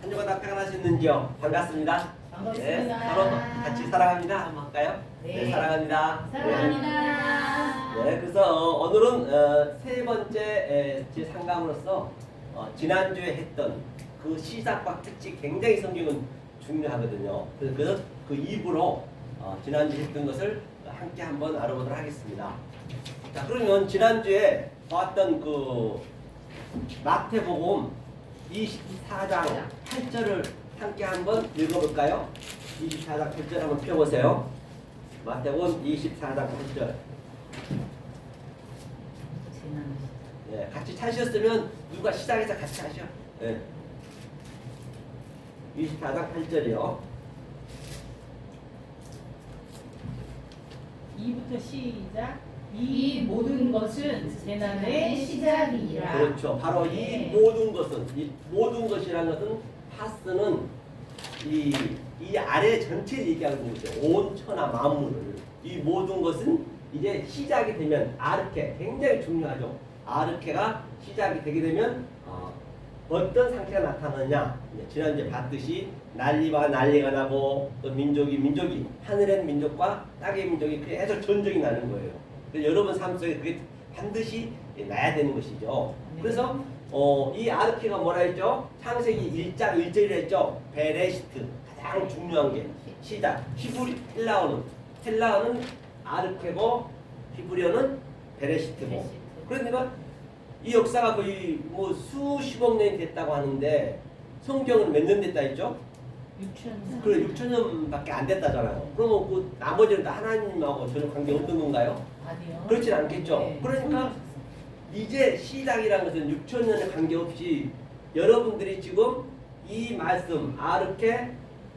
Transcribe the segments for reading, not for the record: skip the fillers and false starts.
한 주간 다 평안하셨는지요? 반갑습니다. 반갑습니다. 네, 서로 같이 사랑합니다. 한번 할까요? 네. 사랑합니다. 사랑합니다. 네, 그래서 오늘은 세 번째 제 상담으로서 지난주에 했던 그 시작과 특징 굉장히 성경은 중요하거든요. 그래서 그 입으로 지난주에 했던 것을 함께 한번 알아보도록 하겠습니다. 자, 그러면 지난주에 봤던 그 마태복음 24장 8절을 함께 한번 읽어볼까요? 24장 8절 한번 펴보세요. 마태복음 24장 8절. 네, 같이 찾으셨으면 누가 시작해서 같이 하셔. 네. 24장 8절이요. 2부터 시작. 이 모든 것은 재난의 시작이니라. 그렇죠. 바로 네. 이 모든 것은, 이 모든 것이라는 것은 파스는 이 아래 전체를 얘기하는 거죠. 온 천하 만물을. 이 모든 것은 이제 시작이 되면 아르케 굉장히 중요하죠. 아르케가 시작이 되게 되면 어떤 상태가 나타나느냐. 지난주에 봤듯이 난리가 나고 또 민족이 하늘의 민족과 땅의 민족이 계속 전쟁이 나는 거예요. 그래서 여러분 삶 속에 그게 반드시 나야 되는 것이죠. 네. 그래서 이 아르케가 뭐라 했죠? 창세기 1장 1절이라 했죠. 베레시트 가장 중요한 게 시작. 헬라어는 아르케고 히브리어는 베레시트고. 그러니까 이 역사가 거의 뭐 수십억 년이 됐다고 하는데 성경은 몇 년 됐다 했죠? 6천. 그래 6천 년밖에 안 됐다잖아요. 그러면 그 나머지는 다 하나님하고 전혀 관계 없는 건가요? 아니요. 그렇진 않겠죠. 네. 그러니까 이제 시작이라는 것은 6천 년에 관계없이 여러분들이 지금 이 말씀 아르케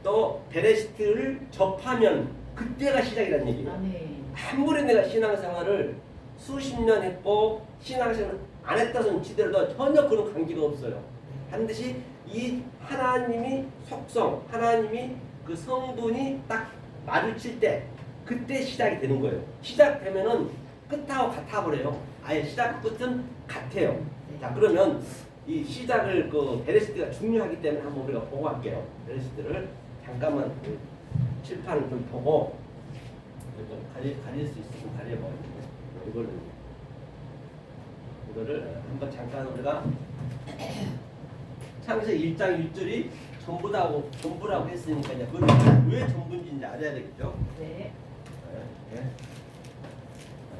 또 베레시트를 접하면 그때가 시작이라는 얘기예요. 네. 아무리 내가 신앙생활을 수십 년 했고 신앙생활 안 했다는 치더라도 전혀 그런 관계가 없어요. 반드시 이 하나님이 속성, 하나님이 그 성분이 딱 마주칠 때 그때 시작이 되는 거예요. 시작되면은 끝하고 같아버려요. 아예 시작 끝은 같아요. 자, 그러면 이 시작을 그 베레시트가 중요하기 때문에 한번 우리가 보고 갈게요. 베레시트를 잠깐만 그 칠판을 좀 보고 좀 가릴 수 있으면 가려봐요. 이거를 한번 잠깐 우리가 창세기 1장 1절이 전부라고 했으니까 이제 그걸 왜 전부인지 이제 알아야 되겠죠. 네. 네.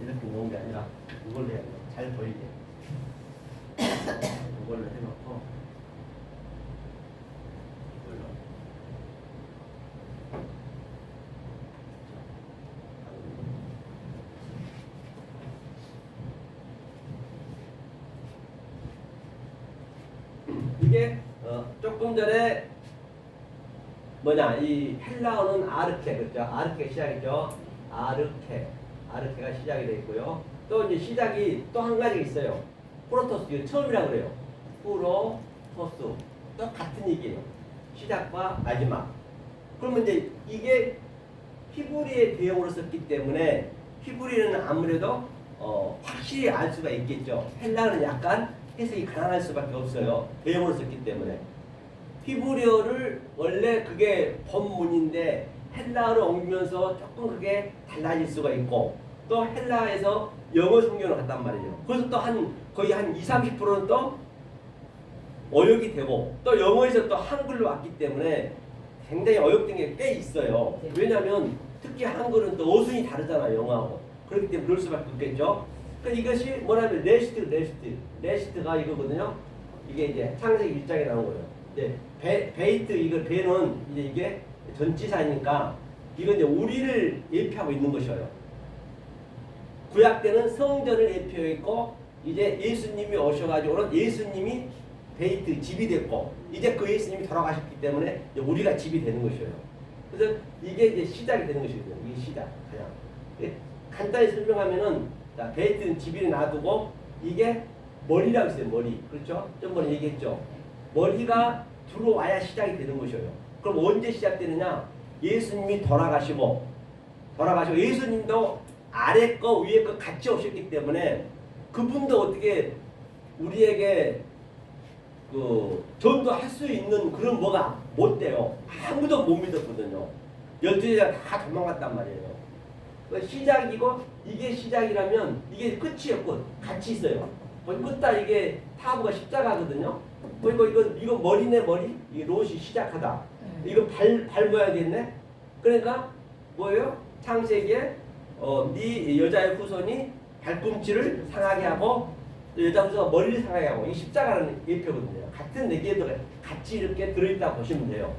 이렇게 놓은 게 아니라 이걸로 해야 돼요. 잘 보이게. 이걸로 해놓고 이걸로. 이게 조금 전에 이 헬라어는 아르케 그렇죠? 아르케가 시작이죠. 아르케가 시작이 되어 있고요. 또 이제 시작이 또 한 가지 있어요. 프로토스 이거 처음이라고 그래요. 프로토스 또 같은 얘기예요. 시작과 마지막. 그러면 이제 이게 히브리의 대용으로 썼기 때문에 히브리는 아무래도 확실히 알 수가 있겠죠. 헬라어는 약간 해석이 가난할 수밖에 없어요. 대용으로 썼기 때문에. 히브리어를 원래 그게 본문인데 헬라어로 옮기면서 조금 그게 달라질 수가 있고 또 헬라에서 영어 성경을 갖단 말이에요. 그래서 또 거의 한 20-30%는 또 어역이 되고 또 영어에서 또 한글로 왔기 때문에 굉장히 어역된 게 꽤 있어요. 왜냐하면 특히 한글은 또 어순이 다르잖아요. 영어하고. 그렇기 때문에 그럴 수밖에 없겠죠. 그러니까 이것이 뭐냐면 레시트가 이거거든요. 이게 창세기 1장에 나온 거예요. 이제 베이트 이거 배는 이게 전치사니까 이건 이제 우리를 예표하고 있는 것이에요. 구약 때는 성전을 예표했고 이제 예수님이 오셔가지고는 예수님이 베이트 집이 됐고 이제 그 예수님이 돌아가셨기 때문에 이제 우리가 집이 되는 것이에요. 그래서 이게 이제 시작이 되는 것이거든요. 이게 시작 그냥 간단히 설명하면은 자, 베이트는 집에 놔두고 이게 머리라고 있어요. 머리 그렇죠? 좀 전에 얘기했죠. 머리가 들어와야 시작이 되는 것이에요. 그럼 언제 시작되느냐? 예수님이 돌아가시고 예수님도 아래 거 위에 거 같이 오셨기 때문에 그분도 어떻게 우리에게 전도할 수 있는 그런 뭐가 못 돼요. 아무도 못 믿었거든요. 12제자가 다 도망갔단 말이에요. 시작이고 이게 시작이라면 이게 끝이에요. 끝. 같이 있어요. 끝다 이게 타부가 십자가거든요. 그리고 이거 머리네 머리. 이게 롯이 시작하다. 이거 발 모양이 됐네. 그러니까 뭐예요? 창세기에 네 여자의 후손이 발꿈치를 상하게 하고 여자 후손가 머리를 상하게 하고 이 십자가라는 예표거든요. 같은 내기에도 같이 이렇게 들어있다 보시면 돼요.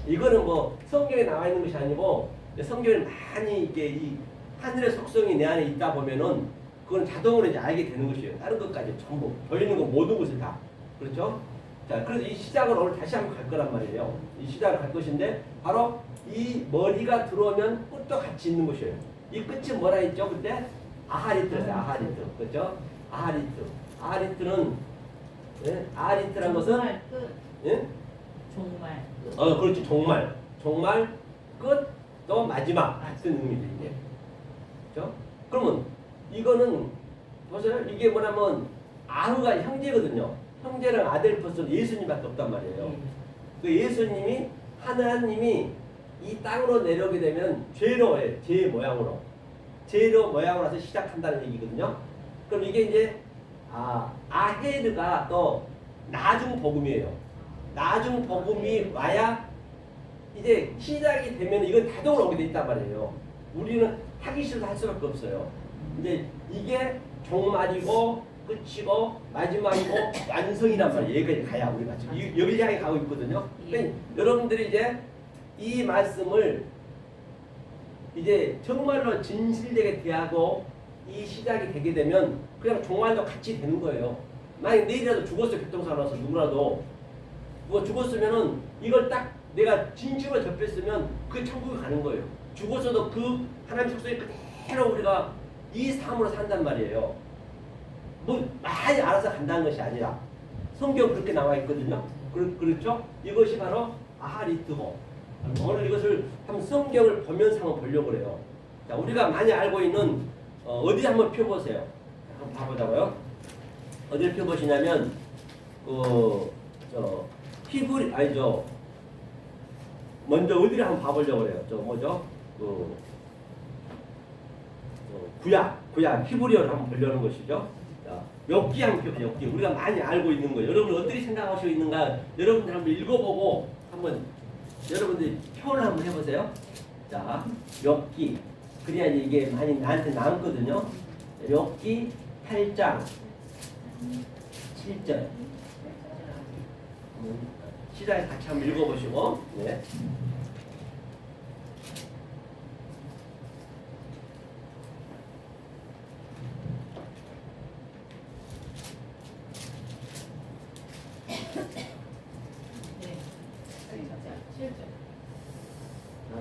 이거는 뭐 성경에 나와 있는 것이 아니고 성경에 많이 이게 이 하늘의 속성이 내 안에 있다 보면은 그건 자동으로 이제 알게 되는 것이에요. 다른 것까지 전부 보이는 거 모든 것을 다 그렇죠? 자, 그래서 이 시작을 오늘 다시 한번 갈 거란 말이에요. 이 시작을 갈 것인데 바로 이 머리가 들어오면 끝도 같이 있는 것이에요. 이 끝이 뭐라 했죠? 그때 아하리트였어요. 아하리트, 그렇죠? 아하리트. 아하리트는 예? 아하리트란 것은 정말 끝. 예? 정말. 그렇지. 정말 끝 또 마지막 같은 의미죠 이게. 그렇죠? 그러면 이거는 보세요. 이게 뭐냐면 아흐가 형제거든요. 형제랑 아들 플러스 예수님밖에 없단 말이에요. 그 예수님이 하나님이 이 땅으로 내려오게 되면 죄로예요. 죄 모양으로. 죄로 모양으로 해서 시작한다는 얘기거든요. 그럼 이게 이제 아헤르가 또 나중 복음이에요. 나중 복음이 와야 이제 시작이 되면 이건 자동으로 오게 돼 있단 말이에요. 우리는 하기 싫어도 할 수밖에 없어요. 이제 이게 종말이고 끝이고 마지막이고 완성이란 말이에요. 여기까지 가야 우리가 지금 여기 향해 가고 있거든요. 그러니까 여러분들이 이제 이 말씀을 이제 정말로 진실되게 대하고 이 시작이 되게 되면 그냥 종말도 같이 되는 거예요. 만약 내일이라도 죽었어 교통사고 나서 누구라도 누가 죽었으면은 이걸 딱 내가 진실로 접했으면 그 천국에 가는 거예요. 죽었어도 그 하나님 속성이 그대로 우리가 이 삶으로 산단 말이에요. 뭐 많이 알아서 간다는 것이 아니라 성경 그렇게 나와 있거든요. 그렇죠? 이것이 바로 아하리트고 오늘 이것을 한번 성경을 보면서 한번 보려고 그래요. 자, 우리가 많이 알고 있는 어디 한번 펴보세요. 한번 봐보자고요. 어디를 펴보시냐면 히브리 아니죠. 먼저 어디를 한번 봐보려고 그래요. 뭐죠? 구약 히브리어를 한번 보려는 것이죠. 자, 엽기 한번 펴보세요. 엽기 우리가 많이 알고 있는 거예요. 여러분 어떻게 생각하시고 있는가? 여러분들 한번 읽어보고 한번 여러분들이 표현을 한번 해보세요. 자, 엽기 그래야 이게 많이 나한테 남거든요. 엽기 8장 7절 시작에 같이 한번 읽어보시고 네.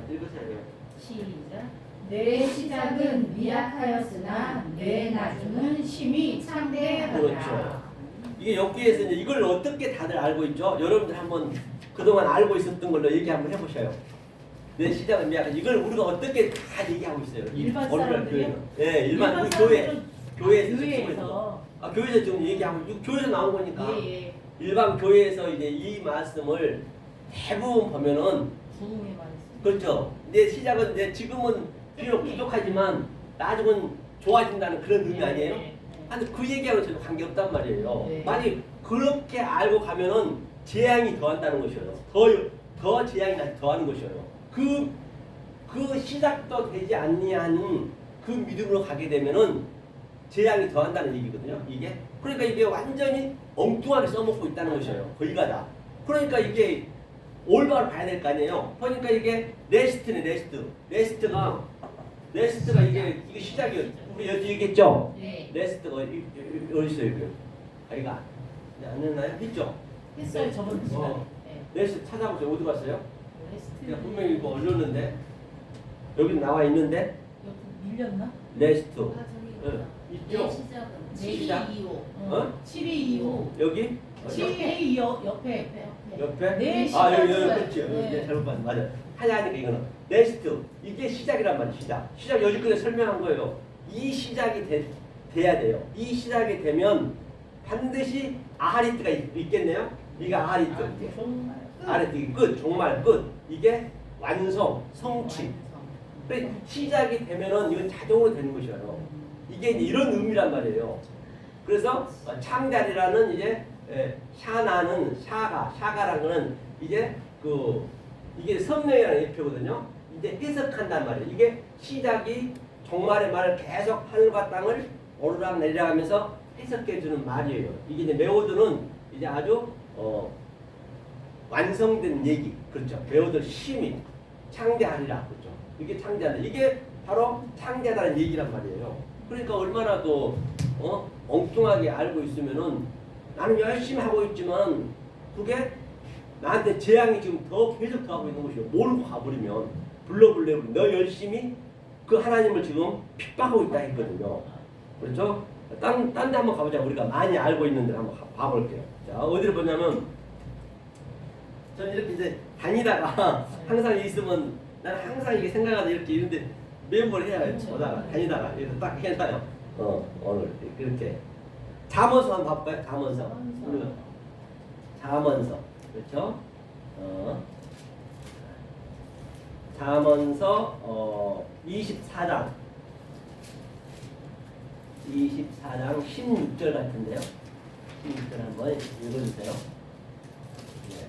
읽으세요. 시작. 내 시작은 미약하였으나 내 나중은 심히 창대하더라. 그렇죠. 이게 여기에서 이제 이걸 어떻게 다들 알고 있죠? 여러분들 한번 그동안 알고 있었던 걸로 얘기 한번 해보셔요. 내 시작은 미약한 이걸 우리가 어떻게 다 얘기하고 있어요? 일반 오늘날 사람들이요? 교회는. 네, 일반 우리 교회에서 교회에서 지금 얘기하고 교회에서 나온 거니까 예. 일반 교회에서 이제 이 말씀을 대부분 보면은 부흥의 말씀. 그렇죠. 내 시작은 이제 지금은 비록 부족하지만 나중은 좋아진다는 그런 의미 아니에요? 아니 그 얘기하고 저도 관계없단 말이에요. 네. 만약 그렇게 알고 가면은 재앙이 더한다는 것이에요. 더 재앙이 더하는 것이에요. 그 시작도 되지 아니하는 그 믿음으로 가게 되면은 재앙이 더한다는 얘기거든요. 이게 그러니까 이게 완전히 엉뚱하게 써먹고 있다는 것이에요. 거기가 다. 그러니까 이게 올바로 봐야 될 거 아니에요. 그러니까 이게 레스트네 레스트가 이게 시작이에요. 우리 여기 얘기했죠. 네. 레스트가 어디 있어요 이거? 아이가 안 했나요? 있죠. 했어요 저번 시간에. 어. 네. 레스트 찾아보세요. 어디 갔어요? 레스트. 그냥 분명히 이거 올렸는데 여기 나와 있는데 여기 밀렸나? 레스트 아, 저기 응, 있죠. 시작. 7225. 어? 7225. 여기 7225 옆에. 옆에? 네, 여기 시작을. 그렇지. 네. 잘못 봤네. 맞아. 하냐니까 이거는 레스트 이게 시작이란 말이야. 시작 여지껏 설명한 거예요. 이 시작이 돼야 돼요. 이 시작이 되면 반드시 아하리트가 있겠네요. 이게 R이 또 이게 아래 뒤 끝, 종말 끝. 이게 완성, 성취. 그래 시작이 되면은 이건 자동으로 되는 것이에요. 이게 이제 이런 의미란 말이에요. 그래서 창자리라는 이제 샤나는 샤가라는 거는 이제 이게 성령이라는 예표거든요. 이제 해석한단 말이에요. 이게 시작이 종말의 말을 계속 하늘과 땅을 오르락 내리락 하면서 해석해 주는 말이에요. 이게 이제 메오드는 이제 아주 완성된 얘기. 그렇죠. 메오드 심히 창대하리라. 그렇죠. 이게 창대하다. 이게 바로 창대하다는 얘기란 말이에요. 그러니까 얼마나 더 엉뚱하게 알고 있으면은 나는 열심히 하고 있지만 그게 나한테 재앙이 지금 더 계속 더 하고 있는 것이요. 모르고 가버리면 불러불래 너 열심히 그 하나님을 지금 핍박하고 있다 했거든요. 그렇죠? 딴 데 한번 가보자. 우리가 많이 알고 있는 데 한번 봐볼게요. 자, 어디를 보냐면 저는 이렇게 이제 다니다가 항상 있으면 나는 항상 이게 생각하다 이렇게 이런데 메모를 해야 보다가 다니다가 이렇게 딱 해놔요. 오늘 이렇게 잠언서 한번 봐볼까요? 잠언서. 우리가 잠언서. 그렇죠? 잠언서 24장 16절 같은데요. 16절 한번 읽어주세요. 네.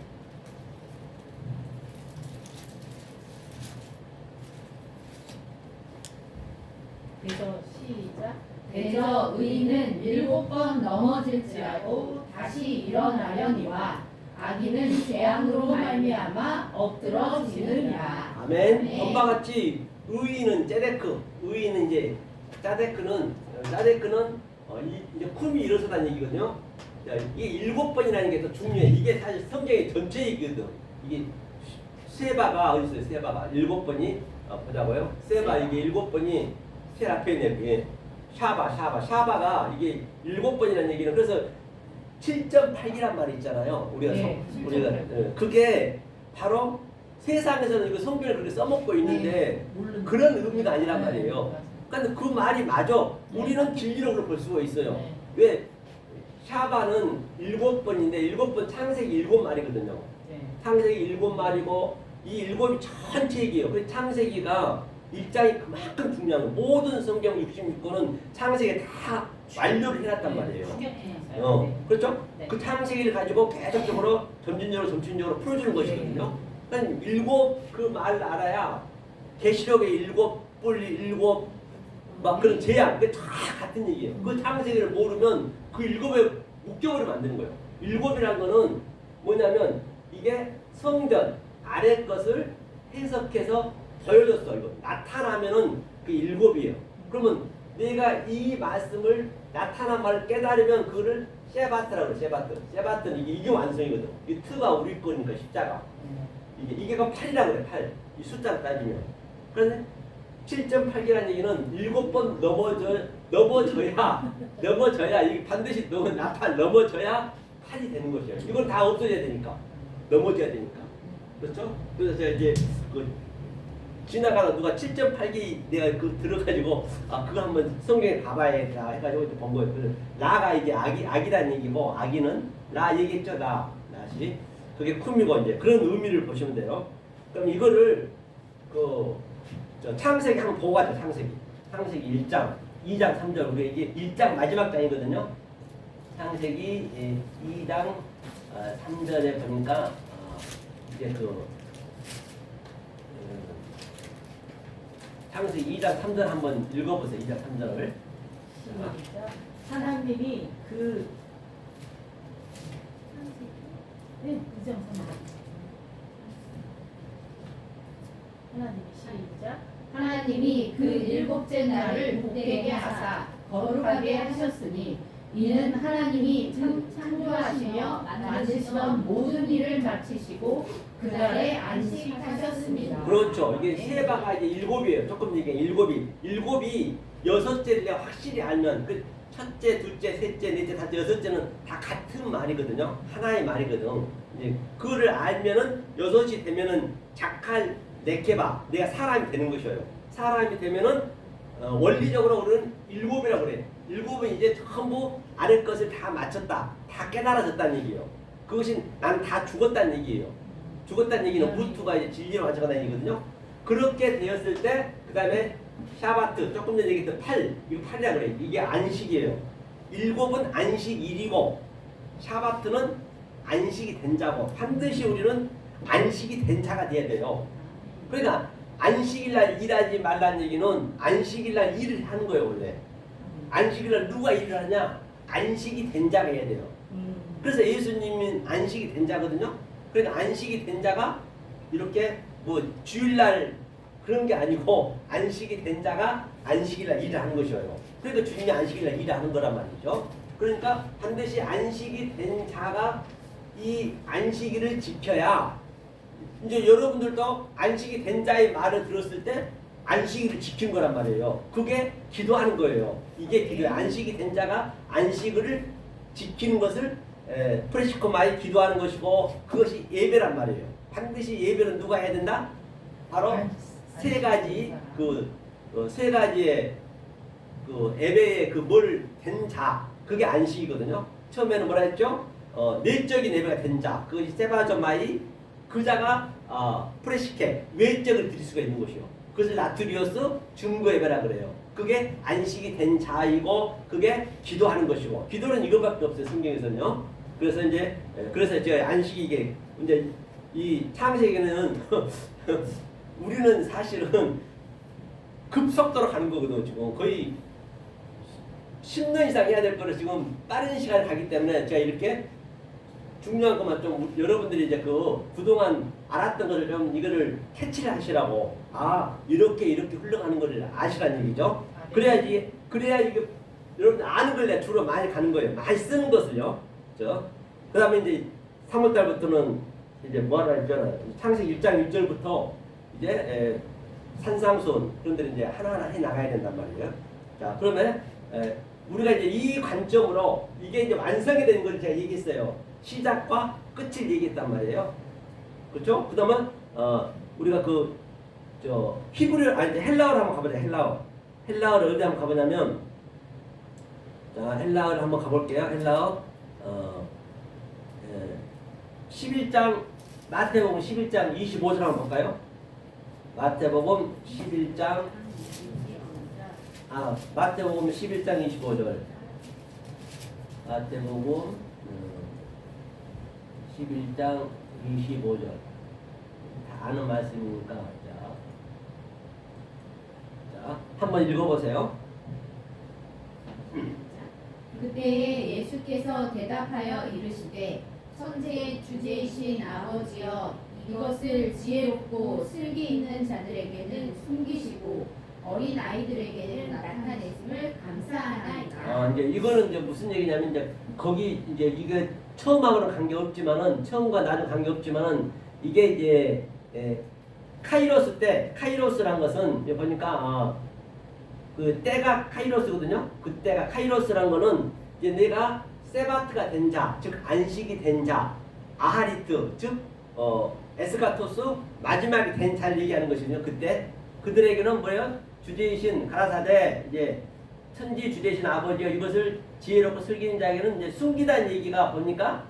그래서 시작. 대저 의인은 7번 넘어질지라도 다시 일어나려니와 악인은 재앙으로 말미암아 엎드러지느니라. 아멘. 전과 같이 의인은 째데크, 의인은 이제 짜데크는 이제 쿰이 일어서다는 얘기거든요. 자, 이게 7번이라는 게 더 중요해. 이게 사실 성경의 전체 얘기거든. 이게 세바가 어디 있어요? 세바가 7번이 보자고요. 세바 이게 7번이 세 앞에 있네. 샤바가 이게 7번이라는 얘기는 그래서 7.8기란 말이 있잖아요. 우리가 그게 바로 세상에서는 이거 성경을 그렇게 써먹고 있는데 그런 의미가 아니란 말이에요. 그러니까 그 말이 맞아. 우리는 진리로 그걸 볼 수가 있어요. 왜? 샤바는 7번인데 7번 창세기 7마리거든요. 창세기 7마리고 이 7이 전체 얘기예요. 그 창세기가 1장이 그만큼 중요한 거. 모든 성경 66권은 창세기에 다 완료를 해놨단 말이에요. 그렇죠? 네. 그 창세기를 가지고 계속적으로 점진적으로 풀어주는 것이거든요. 그러니까 그 말을 알아야 계시록의 7뿔 7막 그런 재앙 그게 다 같은 얘기예요. 그 창세기를 모르면 그 7에 묶여버리면 안 되는 거예요. 7이라는 거는 뭐냐면 이게 성전 아래 것을 해석해서 더해졌어. 이거 나타나면은 그 7이에요. 그러면 내가 이 말씀을 나타난 말을 깨달으면 그거를 셰바트라고 그래. 셰바트는 이게 완성이거든. 이 트가 우리 거니까 십자가. 이게 그 8이라고 그래. 8. 이 숫자로 따지면. 그런데 7.8기라는 얘기는 7번 넘어져야 이게 반드시 넘어져야 8이 되는 것이에요. 이건 다 없어져야 되니까. 넘어져야 되니까. 그렇죠? 그래서 제가 이제 지나가다 누가 7.8기 내가 들어가지고 그거 한번 성경에 가봐야겠다 해가지고 본 거예요. 그래서 라가 이제 악이라는 얘기고 악이는 라 얘기했죠. 라시 그게 쿰이고 이제 그런 의미를 보시면 돼요. 그럼 이거를 창세기 한번 보고 가죠. 창세기 1장 2장 3절 우리 이게 1장 마지막 장이거든요. 창세기 2장 3절에 보니까 이제 창세기 2장 3절 한번 읽어보세요. 2장 3절을. 하나님이 네, 2장 3절. 하나님이 시작. 하나님이 그 7째 날을 복되게 하사 거룩하게 하셨으니 이는 하나님이 창조하시며 만드시던 모든 일을 마치시고 그날에 안식하셨습니다. 그렇죠. 이게 세바가 이제 7이에요. 조금 얘기해. 7이 6째를 내가 확실히 알면 그 첫째, 둘째, 셋째, 넷째, 다섯째, 여섯째는 다 같은 말이거든요. 하나의 말이거든. 이제 그거를 알면은 6이 되면은 자칼 네케바 내가 사람이 되는 것이에요. 사람이 되면은 원리적으로 우리는 7이라고 그래. 7은 이제 전부 아래 것을 다 맞췄다. 다 깨달아졌다는 얘기예요. 그것이 난 다 죽었다는 얘기예요. 죽었다는 얘기는 루트가 이제 진리로 가져가는 얘기거든요. 그렇게 되었을 때 그 다음에 샤바트 조금 전에 얘기했던 8 이거 8이라 그래요. 이게 안식이에요. 7은 안식일이고 샤바트는 안식이 된 자고 반드시 우리는 안식이 된 자가 돼야 돼요. 그러니까 안식일날 일하지 말라는 얘기는 안식일날 일을 하는 거예요 원래. 안식일날 누가 일을 하냐? 안식이 된 자가 해야 돼요. 그래서 예수님은 안식이 된 자거든요. 그러니까 안식이 된 자가 이렇게 뭐 주일날 그런 게 아니고 안식이 된 자가 안식일날 일을 하는 것이에요. 그러니까 주님이 안식일날 일을 하는 거란 말이죠. 그러니까 반드시 안식이 된 자가 이 안식일을 지켜야 이제 여러분들도 안식이 된 자의 말을 들었을 때 안식일을 지킨 거란 말이에요. 그게 기도하는 거예요. 이게 기도예요. 안식이 된 자가 안식일을 지키는 것을 프레시코마이 기도하는 것이고 그것이 예배란 말이에요. 반드시 예배는 누가 해야 된다? 바로 세 가지 세 가지의 그 예배의 그 뭘 된 자 그게 안식이거든요. 처음에는 뭐라 했죠? 내적인 예배가 된 자 그것이 세바저마이 그 자가 프레시케 외적을 드릴 수가 있는 것이요. 그것을 나트리오스 증거 예배라 그래요. 그게 안식이 된 자이고 그게 기도하는 것이고 기도는 이것밖에 없어요 성경에서는요. 그래서 이제 그래서 제가 안식이 이게 이제 이 창세기는 우리는 사실은 급속도로 가는 거거든요. 지금 거의 10년 이상 해야 될 거를 지금 빠른 시간에 가기 때문에 제가 이렇게 중요한 것만 좀 여러분들이 이제 그 그동안 알았던 거를 좀 이거를 캐치를 하시라고 이렇게 흘러가는 거를 아시라는 얘기죠. 그래야 이게 여러분 아는 걸 내가 주로 많이 가는 거예요. 많이 쓰는 것을요. 그 다음에 이제 3월달부터는 이제 뭐하라 했잖아요. 창세기 1장 1절부터 이제 산상수훈 그런 데를 이제 하나하나 해 나가야 된단 말이에요. 자, 그러면 우리가 이제 이 관점으로 이게 이제 완성이 되는 걸 제가 얘기했어요. 시작과 끝을 얘기했단 말이에요. 그렇죠? 그다음은 우리가 히브리 이제 헬라어를 한번 가보자. 헬라어를 어디 한번 가보냐면 자, 헬라어를 한번 가볼게요. 헬라어 11장 마태복음 11장 25절 한번 볼까요? 마태복음 11장 마태복음 11장 25절 마태복음 11장 25절 다 아는 말씀이니까 자 한번 읽어보세요. 그때에 예수께서 대답하여 이르시되 천지의 주제이신 아버지여 이것을 지혜롭고 슬기 있는 자들에게는 숨기시고 어린 아이들에게는 나타내심을 감사하나이다. 이제 이거는 이제 무슨 얘기냐면 이제 거기 이제 이게 처음하고는 관계 없지만은 처음과 나는 관계 없지만은 이게 이제 카이로스 때 카이로스란 것은 이제 보니까 그 때가 카이로스거든요. 그 때가 카이로스란 거는 이제 내가 세바트가 된 자, 즉 안식이 된 자, 아하리트, 즉 에스카토스 마지막이 된 자를 얘기하는 것이거든요. 그때 그들에게는 뭐예요? 주제이신 가라사대 이제 천지 주제이신 아버지가 이것을 지혜롭고 슬기는 자에게는 이제 숨기다는 얘기가 보니까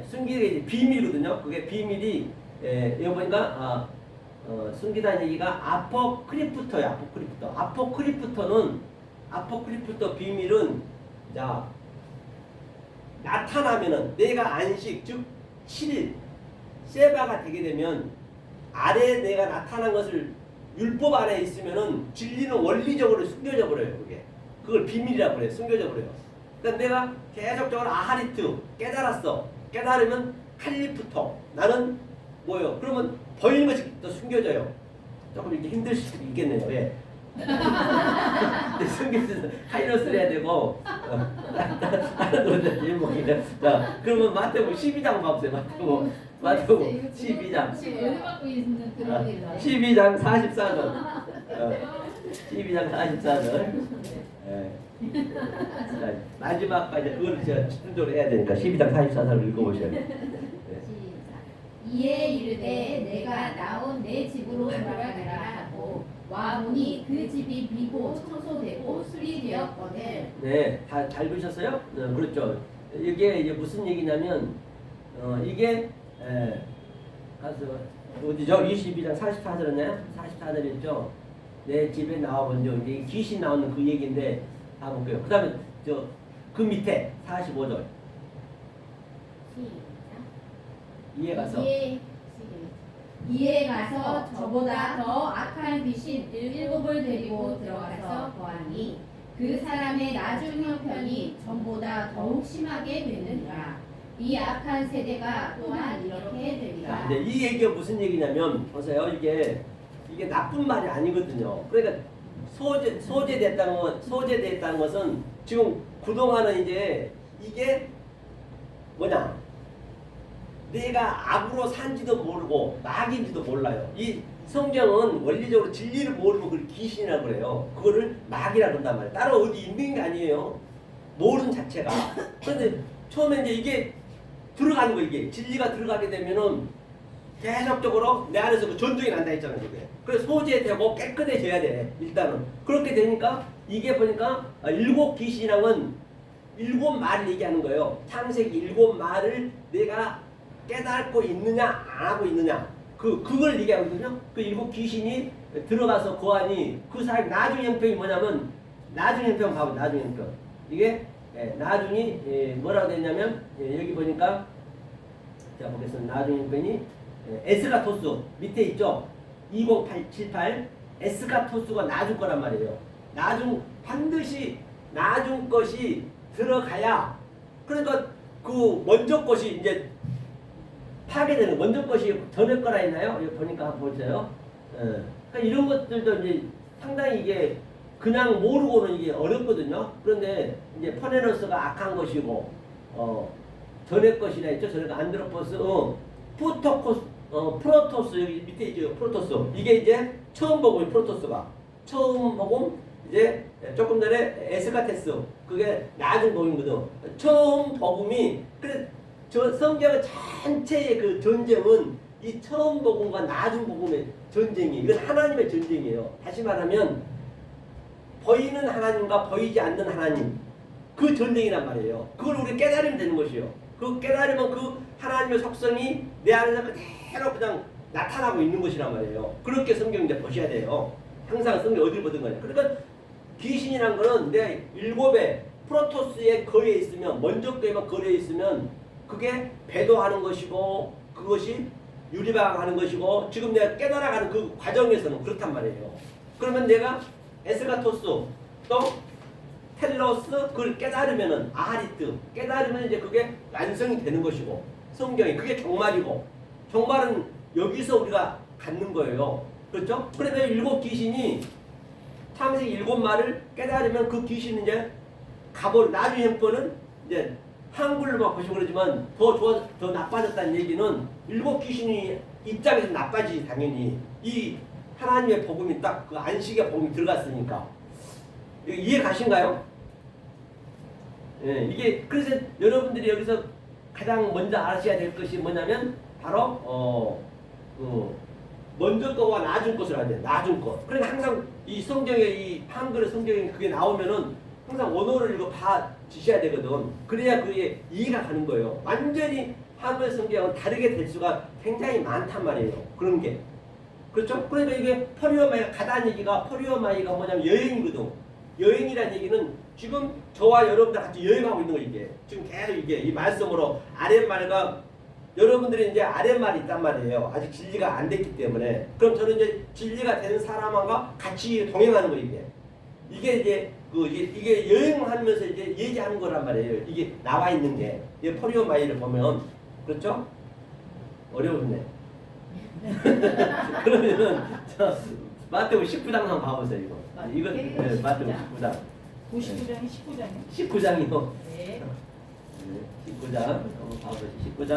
숨기게 이제 비밀이거든요. 그게 비밀이 여기 보니까 숨기다는 얘기가 아포크리프토예요. 아포크리프토 비밀은 자 나타나면은 내가 안식 즉 7일 세바가 되게 되면 아래에 내가 나타난 것을 율법 안에 있으면은 진리는 원리적으로 숨겨져 버려요. 그걸 비밀이라고 그래요. 숨겨져 버려요. 그러니까 내가 계속적으로 아하리트 깨달았어. 깨달으면 칼리프토 나는 뭐요? 그러면 보이는 것이 또 숨겨져요. 조금 이렇게 힘들 수도 있겠네요. 예. 숨겨져서 카이로스를 해야 되고 다른 노래 제목이네. 자, 그러면 마태복음 12장 봐보세요. 마태복음 12장. 12장 44절. 12장 44절. 마지막까지 그걸 제가 집중적으로 해야 되니까 12장 44절을 읽어보셔야 돼요. 이에 이르되 내가 나온 내 집으로 돌아가라 하고 와보니 그 집이 비고 청소되고 수리되었거늘. 네, 잘 보셨어요? 네, 그렇죠. 이게 이제 무슨 얘기냐면 이게 가서 어디죠? 22장 44절이었나요? 44절 있죠? 내 집에 나와본 적 이제 귀신 나오는 그 얘기인데 다 볼게요. 그 다음에 그 밑에 45절 이해 가서 이에 가서 저보다 더 악한 귀신 7을 데리고 들어가서 거하니 그 사람의 나중 형편이 전보다 더욱 심하게 되느니라. 이 악한 세대가 또한 이렇게 되리라. 이제 이 얘기가 무슨 얘기냐면 보세요. 이게 나쁜 말이 아니거든요. 그러니까 소재됐다는 것은 지금 그동안은 이제 이게 뭐냐? 내가 악으로 산지도 모르고 낙인지도 몰라요. 이 성경은 원리적으로 진리를 모르면 그걸 귀신이라고 그래요. 그거를 낙이라고 그런단 말이에요. 따로 어디 있는 게 아니에요. 모르는 자체가. 그런데 처음에 이제 이게 들어가는 거 이게 진리가 들어가게 되면은 계속적으로 내 안에서 그 전쟁이 난다 했잖아요. 그게. 그래서 소재되고 깨끗해져야 돼. 일단은 그렇게 되니까 이게 보니까 7 귀신이랑은 7 말을 얘기하는 거예요. 창세기 7 말을 내가 깨닫고 있느냐 안 하고 있느냐 그걸 얘기하거든요. 그 7 귀신이 들어가서 거하니 그 사람 나중 형편이 뭐냐면 나중 형편 봐봐. 나중 형편 이게 나중이 뭐라고 됐냐면 여기 보니까 자 보겠습니다. 나중 형편이 에스가토스 밑에 있죠. 20878 에스가토스가 나중 거란 말이에요. 나중 반드시 나중 것이 들어가야 그러니까 그 먼저 것이 이제 파괴되는 먼저 것이 전에 거라 했나요? 여기 보니까 한번 보세요. 그러니까 이런 것들도 이제 상당히 이게 그냥 모르고는 이게 어렵거든요. 그런데 이제 퍼네너스가 악한 것이고 전에 것이라 했죠. 전에 안드로포스, 프로토스 여기 밑에 있죠. 프로토스 이게 이제 처음 복음이 프로토스가 처음 복음 이제 조금 전에 에스카테스 그게 나중 복음이거든. 처음 복음이 그래. 저 성경 전체의 그 전쟁은 이 처음 복음과 나중 복음의 전쟁이 이건 하나님의 전쟁이에요. 다시 말하면 보이는 하나님과 보이지 않는 하나님 그 전쟁이란 말이에요. 그걸 우리 깨달으면 되는 것이요. 그 깨달으면 그 하나님의 속성이 내 안에서 그대로 그냥 나타나고 있는 것이란 말이에요. 그렇게 성경 이제 보셔야 돼요. 항상 성경 어딜 보든 간에. 그러니까 귀신이란 거는 내 7의 프로토스에 거리에 있으면 먼저 거에만 거리에 있으면 그게 배도하는 것이고 그것이 유리방하는 것이고 지금 내가 깨달아가는 그 과정에서는 그렇단 말이에요. 그러면 내가 에스가토스 또 텔로스 그걸 깨달으면은 아하리트 깨달으면 이제 그게 완성이 되는 것이고 성경이 그게 종말이고 종말은 여기서 우리가 갖는 거예요. 그렇죠? 그러면 7 귀신이 창세기 7 말을 깨달으면 그 귀신은 이제 가볼 나중에 형편은 이제 한글로만 보시고 그러지만 더 나빠졌다는 얘기는 7 귀신이 입장에서 나빠지지 당연히 이 하나님의 복음이 딱 그 안식의 복음이 들어갔으니까 이해 가신가요? 예, 이게 그래서 여러분들이 여기서 가장 먼저 아셔야 될 것이 뭐냐면 바로 먼저 거와 나중 것을 알아야 돼. 나중 것. 그러니까 항상 이 성경에 이 한글의 성경에 그게 나오면은 항상 원어를 이거 지셔야 되거든. 그래야 그게 이해가 가는 거예요. 완전히 한글 성경은 다르게 될 수가 굉장히 많단 말이에요. 그런 게. 그렇죠? 그러니까 이게 퍼리오마이가 가다는 얘기가 퍼리오마이가 뭐냐면 여행이거든. 여행이라는 얘기는 지금 저와 여러분들 같이 여행하고 있는 거 이게. 지금 계속 이게 이 말씀으로 아랫말과 여러분들이 이제 아랫말이 있단 말이에요. 아직 진리가 안 됐기 때문에. 그럼 저는 이제 진리가 된 사람과 같이 동행하는 거 이게. 이게 이제 이게 여행하면서 이제 얘기하는 거란 말이에요. 이게 나와 있는 게. 이 포리오마이를 보면 그렇죠? 어려운데. 그러면은 마태복음 19장 한번 봐보세요 이거. 이건 마태복음 19장. 99장이 19장이요? 19장이요. 네. 19장 한번 봐보세요. 19장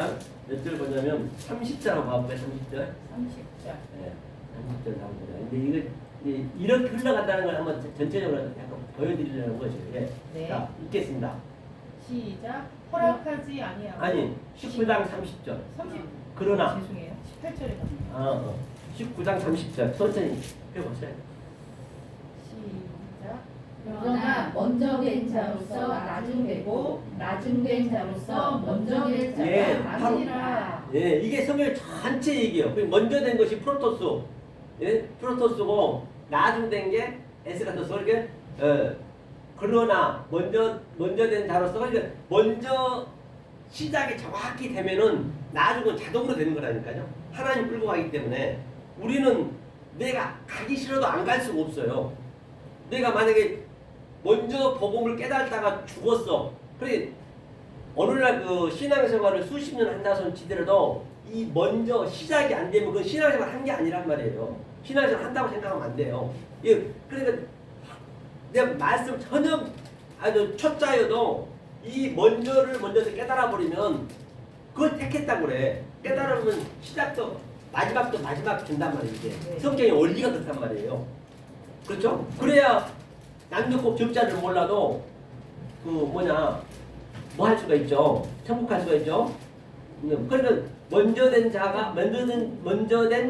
몇 절 보냐면 30절 한번 봐볼까요? 30절. 30장. 네, 30절 한번 보자. 근데 이거 이렇게 흘러간다는 걸 한번 전체적으로 약간 보여드리려는 것이에요. 예. 네. 자, 읽겠습니다. 시작. 허락하지 아니하고. 아니, 19장 30절. 30. 그러나. 죄송해요. 18절에 갔네요. 19장 30절. 천천히 펴보세요. 시작. 그러나 먼저 된 자로서 나중되고 나중된 자로서 먼저 된 자가 예, 바로- 아니라. 예, 이게 성경 전체 얘기예요. 그 먼저 된 것이 프로토스, 예, 프로토스고 나중 된 게 에스카토스. 그러니까 그러나 먼저 된 자로서 그러니까 먼저 시작이 정확히 되면은 나중은 자동으로 되는 거라니까요. 하나님 끌고 가기 때문에 우리는 내가 가기 싫어도 안 갈 수가 없어요. 내가 만약에 먼저 복음을 깨달다가 죽었어. 그래 어느 날 그 신앙생활을 수십 년 한다 손 치더라도 이 먼저 시작이 안 되면 그 신앙생활 한 게 아니란 말이에요. 신앙생활 한다고 생각하면 안 돼요. 예, 그러니까 내가 말씀 전혀 아주 초짜여도 이 먼저를 먼저 깨달아 버리면 그걸 택했다고 그래. 깨달으면 시작도 마지막도 마지막 된단 말이에요. 이게 성경의 원리가 그렇단 말이에요. 그렇죠? 그래야 남녀 꼭 적자를 몰라도 그 뭐냐 뭐 할 수가 있죠. 천국할 수가 있죠. 그러니까 먼저 된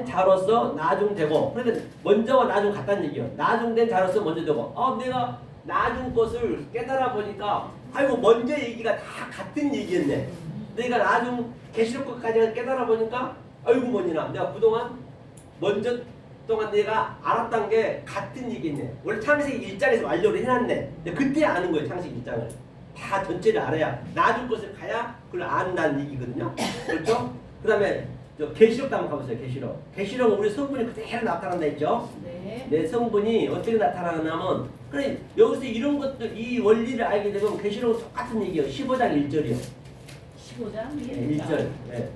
자로서 나중 되고, 그러니까 먼저와 나중 같다는 얘기예요. 나중 된 자로서 먼저 되고. 내가 나중 것을 깨달아 보니까 아이고 먼저 얘기가 다 같은 얘기였네. 내가 나중 계시록 것까지 깨달아 보니까 아이고 뭐니나 내가 그동안 먼저 동안 내가 알았던 게 같은 얘기네. 원래 창세기 1장에서 완료를 해놨네. 근데 그때 아는 거예요. 창세기 1장을. 다 전체를 알아야 나중 것을 가야 그걸 안다는 얘기거든요. 그렇죠? 그 다음에 계시록도 한번 가보세요. 계시록은 우리 성분이 그대로 나타난다 했죠. 네. 내 성분이 어떻게 나타나냐면 그래 여기서 이런 것들 이 원리를 알게 되면 계시록은 똑같은 얘기예요. 15장 1절이요. 15장 1절. 네.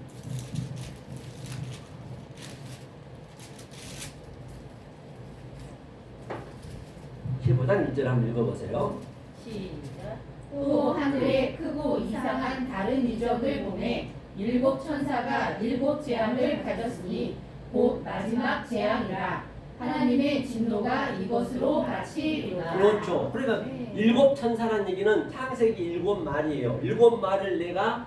(15장 1절) 한번 읽어보세요. 시작. 또 하늘에 크고 이상한 다른 이적을 보매 일곱 천사가 일곱 재앙을 가졌으니 곧 마지막 재앙이라. 하나님의 진노가 이것으로 바치리로다. 그렇죠. 그러니까 네. 일곱 천사라는 얘기는 창세기 일곱 말이에요. 일곱 말을 내가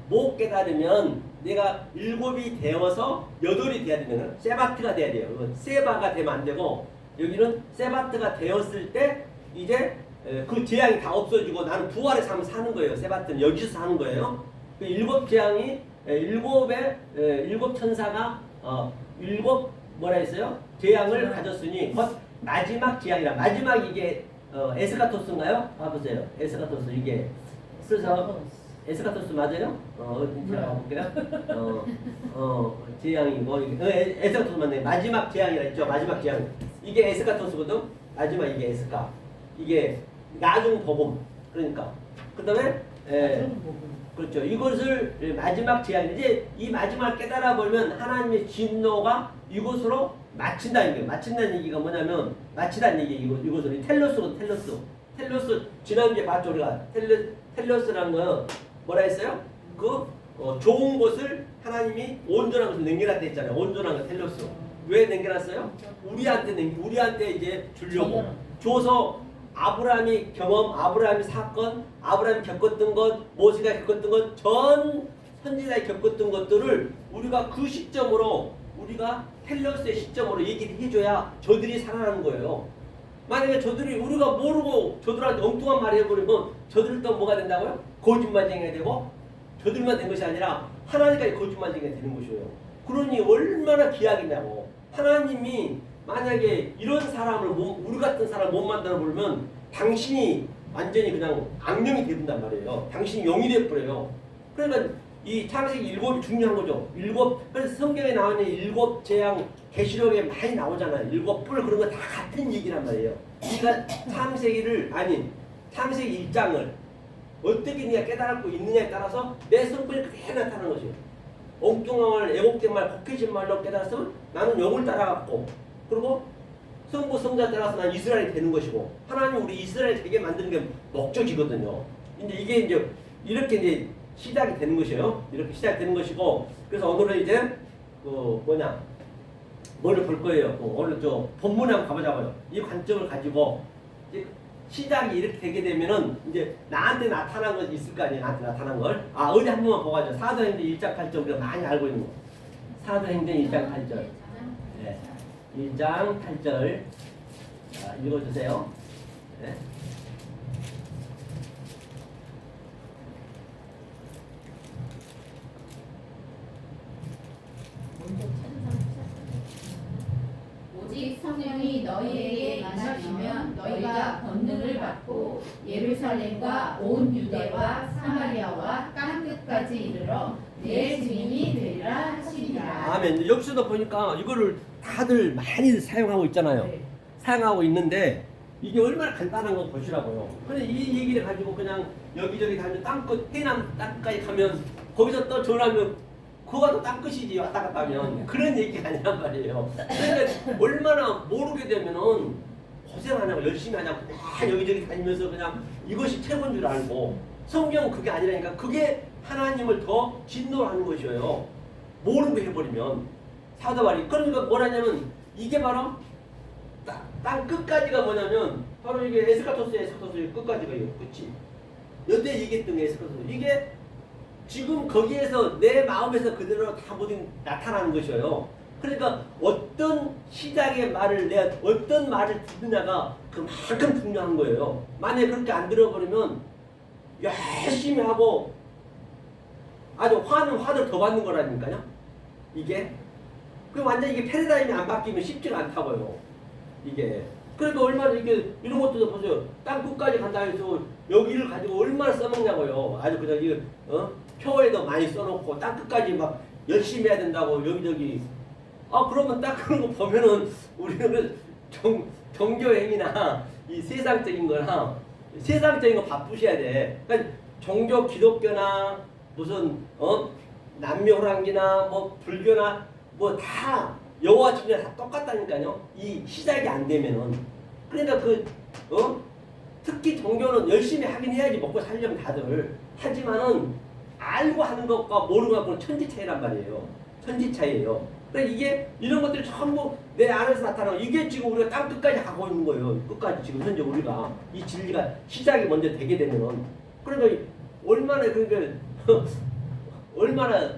못 깨달으면 내가 일곱이 되어서 여덟이 돼야 되는 거예요. 세바트가 돼야 돼요. 세바가 되면 안 되고 여기는 세바트가 되었을 때 이제 그 재앙이 다 없어지고 나는 부활의 삶을 사는 거예요. 세바트는 여기서 사는 거예요. 그 일곱 재앙이 일곱 천사가 일곱 뭐라 했어요? 재앙을 가졌으니 곧 마지막 재앙이라. 마지막 이게 에스카토스인가요? 봐보세요. 에스카토스 이게 써서 에스카토스 맞아요? 제가 볼게요. 재앙이고 이게 에스카토스 맞네. 마지막 재앙이라 했죠. 마지막 재앙. 이게 에스카토스거든. 마지막 이게 에스카. 이게 나중 복음. 그러니까 그다음에 그렇죠. 이것을 마지막 재앙. 이제 이 마지막을 깨달아 보면 하나님의 진노가 이것으로 마친다는 얘기예요. 마친다는 얘기가 뭐냐면 마치다는 얘기 이것을 텔로스거든. 텔로스 지난주에 봤죠 우리가. 텔로스라는 건 뭐라 했어요? 좋은 것을 하나님이 온전한 것을 남겨놨다 했잖아요. 온전한 거 텔로스. 왜 남겨놨어요? 우리한테 이제 주려고 줘서 아브라함이 경험, 아브라함이 사건, 아브라함이 겪었던 것, 모세가 겪었던 것, 전 선지자가 겪었던 것들을 우리가 그 시점으로 우리가 텔로스의 시점으로 얘기를 해줘야 저들이 살아나는 거예요. 만약에 저들이 우리가 모르고 저들한테 엉뚱한 말을 해버리면 저들도 뭐가 된다고요? 거짓말쟁이가 되고 저들만 된 것이 아니라 하나님까지 거짓말쟁이가 되는 것이에요. 그러니 얼마나 기약이냐고. 하나님이 만약에 이런 사람을 우리 같은 사람을 못 만들어 버리면 당신이 완전히 그냥 악령이 되는단 말이에요. 당신이 영이 되어버려요. 그러니까 이 창세기 일곱이 중요한 거죠. 그래서 성경에 나오는 일곱 재앙 계시록에 많이 나오잖아요. 일곱 뿔 그런 거 다 같은 얘기란 말이에요. 그러니까 창세기 1장을 어떻게 네가 깨달고 있느냐에 따라서 내 성품이 그대로 나타나는 것이에요. 엉뚱한 말, 애곡된 말, 곡해진 말로 깨달았으면 나는 영을 따라갔고 그리고 성부 성자 따라서 난 이스라엘이 되는 것이고 하나님 우리 이스라엘 되게 만드는 게 목적이거든요. 이게 이제 이렇게 이제 시작이 되는 것이에요. 이렇게 시작되는 것이고 그래서 오늘은 이제 뭐를 볼 거예요. 오늘 본문에 한번 가보자고요. 이 관점을 가지고 이제 시작이 이렇게 되게 되면은 이제 나한테 나타난 것이 있을 거 아니에요. 나한테 나타난 걸. 어디 한 번만 보고 가죠. 사도행전 1장 8절 우리가 많이 알고 있는 거. 사도행전 1장 8절. 네. 1장 8절 읽어주세요. 네? 먼저 찾은 사람 오직 성령이 너희에게 임하시면 너희가 권능을 받고 예루살렘과 온 유대와 사마리아와 땅 끝까지 이르러 내 증인이 되리라 하시니라. 아멘. 여기서도 보니까 이거를 다들 많이 사용하고 있잖아요. 네. 사용하고 있는데 이게 얼마나 간단한 거 보시라고요. 근데 이 얘기를 가지고 그냥 여기저기 다니면 땅끝 해남 땅까지 가면 거기서 또 전화하면 그거가 또 땅끝이지 왔다 갔다 하면 그런 얘기가 아니란 말이에요. 그러니까 얼마나 모르게 되면은 고생 안 하고 열심히 하냐고 막 여기저기 다니면서 그냥 이것이 최고인 줄 알고 성경은 그게 아니라니까 그게 하나님을 더 진노하는 것이에요. 모르고 해버리면 사도발이 그러니까 뭐라냐면 이게 바로 땅 끝까지가 뭐냐면 바로 이게 에스카토스의 끝까지가 이거 끝이 여태 얘기했던 게 에스카토스 이게 지금 거기에서 내 마음에서 그대로 다 모든 나타나는 것이에요. 그러니까 어떤 시작의 말을 내가 어떤 말을 듣느냐가 그만큼 중요한 거예요. 만약에 그렇게 안 들어버리면 열심히 하고 아주 화는 화를 더 받는 거라니까요. 이게 그 완전 이게 패러다임이 안 바뀌면 쉽지가 않다고요. 이게 그러니까 얼마나 이게 이런 것도 보세요. 땅 끝까지 간다 해서 여기를 가지고 얼마나 써먹냐고요. 아주 그냥 이거 표에도 많이 써놓고 땅 끝까지 막 열심히 해야 된다고 여기저기. 아 그러면 딱 그런 거 보면은 우리는 종교 행위나 이 세상적인 거나 세상적인 거 바쁘셔야 돼. 그러니까 종교 기독교나 무슨 남묘호랑기나 뭐 불교나 뭐 다 여호와 주님 다 똑같다니까요. 이 시작이 안 되면은 그러니까 특히 종교는 열심히 하긴 해야지 먹고 살려면 다들 하지만은 알고 하는 것과 모르는 것과는 천지 차이란 말이에요. 천지 차이예요. 그러니까 이게 이런 것들이 전부 내 안에서 나타나고 이게 지금 우리가 땅 끝까지 가고 있는 거예요. 끝까지 지금 현재 우리가 이 진리가 시작이 먼저 되게 되면은 그러니까 얼마나 그러니까 얼마나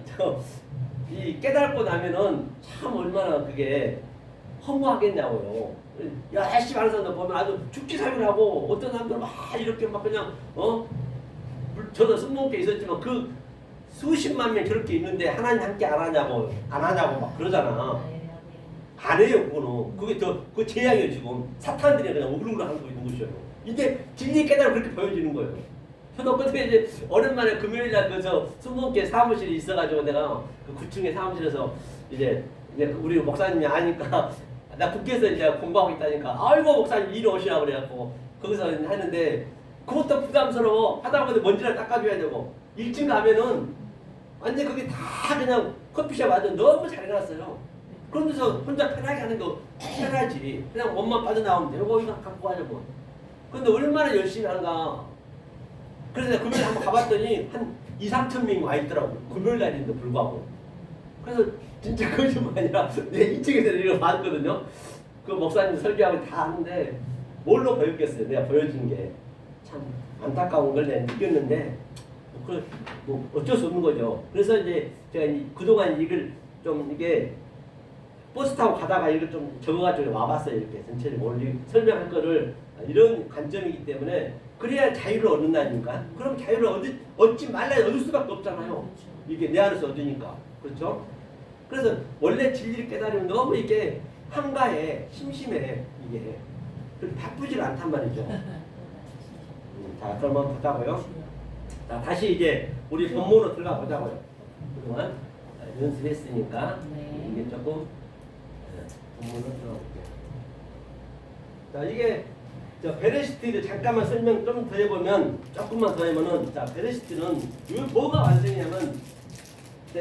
이 깨닫고 나면은 참 얼마나 그게 허무하겠냐고요. 열심히 하는 사람들 보면 아주 죽지 살기라고 어떤 사람들은 막 이렇게 막 그냥 저도 승무원께 있었지만 그 수십만 명 저렇게 있는데 하나님 함께 안 하냐고 막 그러잖아. 안 해요 그거는. 그게 그 재앙이에요 지금. 사탄들이 그냥 우글우글 하고 있는 것이에요. 이게 진리 깨달음 그렇게 보여지는 거예요. 저도 그때 이제 오랜만에 금요일날 그저 승무원께 사무실이 있어가지고 내가 그 9층에 사무실에서 이제 우리 목사님이 아니까 나 국회에서 이제 공부하고 있다니까 아이고 목사님 이리 오시라 그래갖고 거기서 했는데 그것도 부담스러워. 하다 보니 먼지를 닦아줘야 되고 1층 가면은 완전 그게 다 그냥 커피숍 완전 너무 잘 해놨어요. 그러면서 혼자 편하게 하는 거 편하지. 그냥 몸만 빠져나오면 되고 이거 갖고 가자고. 근데 얼마나 열심히 하는가. 그래서 금요일 한번 가봤더니 한 2~3천 명이 와 있더라고. 금요일 날인데 불구하고. 그래서 진짜 거짓말 아니라 내 2층에서 이거 봤거든요. 그 목사님 설교하고 다 하는데 뭘로 보였겠어요. 내가 보여준 게 참 안타까운 걸 내가 느꼈는데 뭐 어쩔 수 없는 거죠. 그래서 이제 제가 그동안 이걸 좀 이게 버스 타고 가다가 이걸 좀 적어가지고 와봤어요. 이렇게 전체를 설명할 거를 이런 관점이기 때문에 그래야 자유를 얻는다니까. 그럼 자유를 얻지 말라 얻을 수밖에 없잖아요. 이게 내 안에서 얻으니까. 그렇죠? 그래서 원래 진리를 깨달으면 너무 이게 한가해, 심심해 이게. 바쁘질 않단 말이죠. 자, 그러면 보자고요. 자, 다시 이제 우리 본문으로 들어가 보자고요. 그동안 연습했으니까 네. 이게 조금 본문으로 들어가 볼게요. 자, 이게 베레시트를 잠깐만 설명 좀 더 해보면 조금만 더 하면은 자, 베레시트는 뭐가 완성이냐면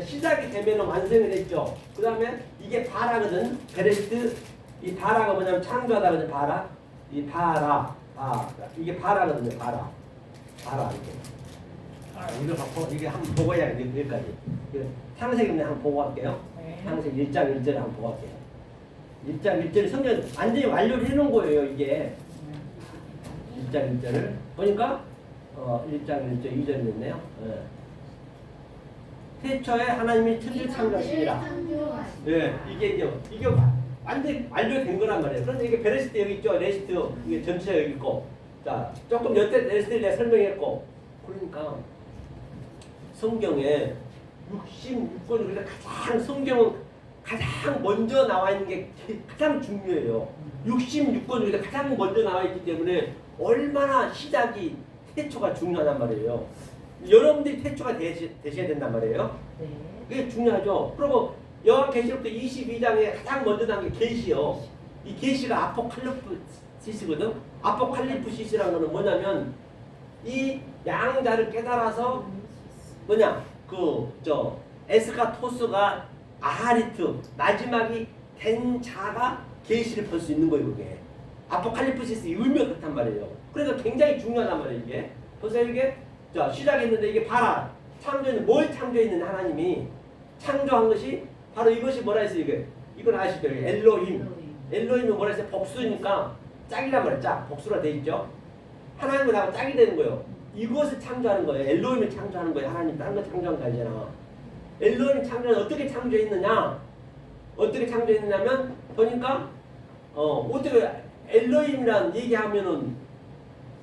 시작이 되면 완성이 됐죠. 그 다음에 이게 바라거든. 베레시트 이 바라가 뭐냐면 창조하다 그러죠. 바라 이 바라 이게 바라거든요. 바라 이렇게. 이거 갖고 이게 한번 보고 해야 돼. 여기까지. 창세기는 한번 보고 갈게요. 네. 창세기 1장 1절을 한번 보고 갈게요. 1장 1절이 성경 완전히 완료를 해놓은 거예요. 이게 1장 1절을 보니까 1장 1절 2절이 있네요. 태초에 하나님이 천지를 창조하시니라. 네, 이게 완전히 완료된 거란 말이에요. 그런데 이게 베레시트 여기 있죠. 레시트 이게 전체가 여기 있고 자, 조금 여태를 내가 설명했고, 그러니까 성경에 66권이 가장 성경은 가장 먼저 나와 있는 게 가장 중요해요. 66권 중에 가장 먼저 나와 있기 때문에 얼마나 시작이 태초가 중요하단 말이에요. 여러분들이 태초가 되셔야 된단 말이에요. 네. 그게 중요하죠. 그리고 요한계시록도 22장에 가장 먼저 나온 게 계시요. 이 계시가 아포칼립시스거든. 아포칼립시스라는 거는 뭐냐면 이 양자를 깨달아서 뭐냐 에스카토스가 아하리트 마지막이 된 자가 계시를 볼 수 있는 거예요. 그게 아포칼립시스 의미가 그렇단 말이에요. 그래서 굉장히 중요하단 말이에요. 이게 벌써 이게 자 시작했는데 이게 봐라 창조는 뭘 창조했느냐 하나님이 창조한 것이 바로 이것이 뭐라 했어요. 이게 이건 아시죠? 엘로힘. 엘로힘이 뭐라 했어요? 복수니까 짝이란 말이에요. 짝 복수라 돼 있죠. 하나님은 나하고 짝이 되는 거예요. 이것을 창조하는 거예요. 엘로힘을 창조하는 거예요. 하나님 다른 거 창조한 거 아니잖아. 엘로힘 창조는 어떻게 창조했느냐? 어떻게 창조했느냐면 보니까 어떻게 엘로힘이란 얘기하면은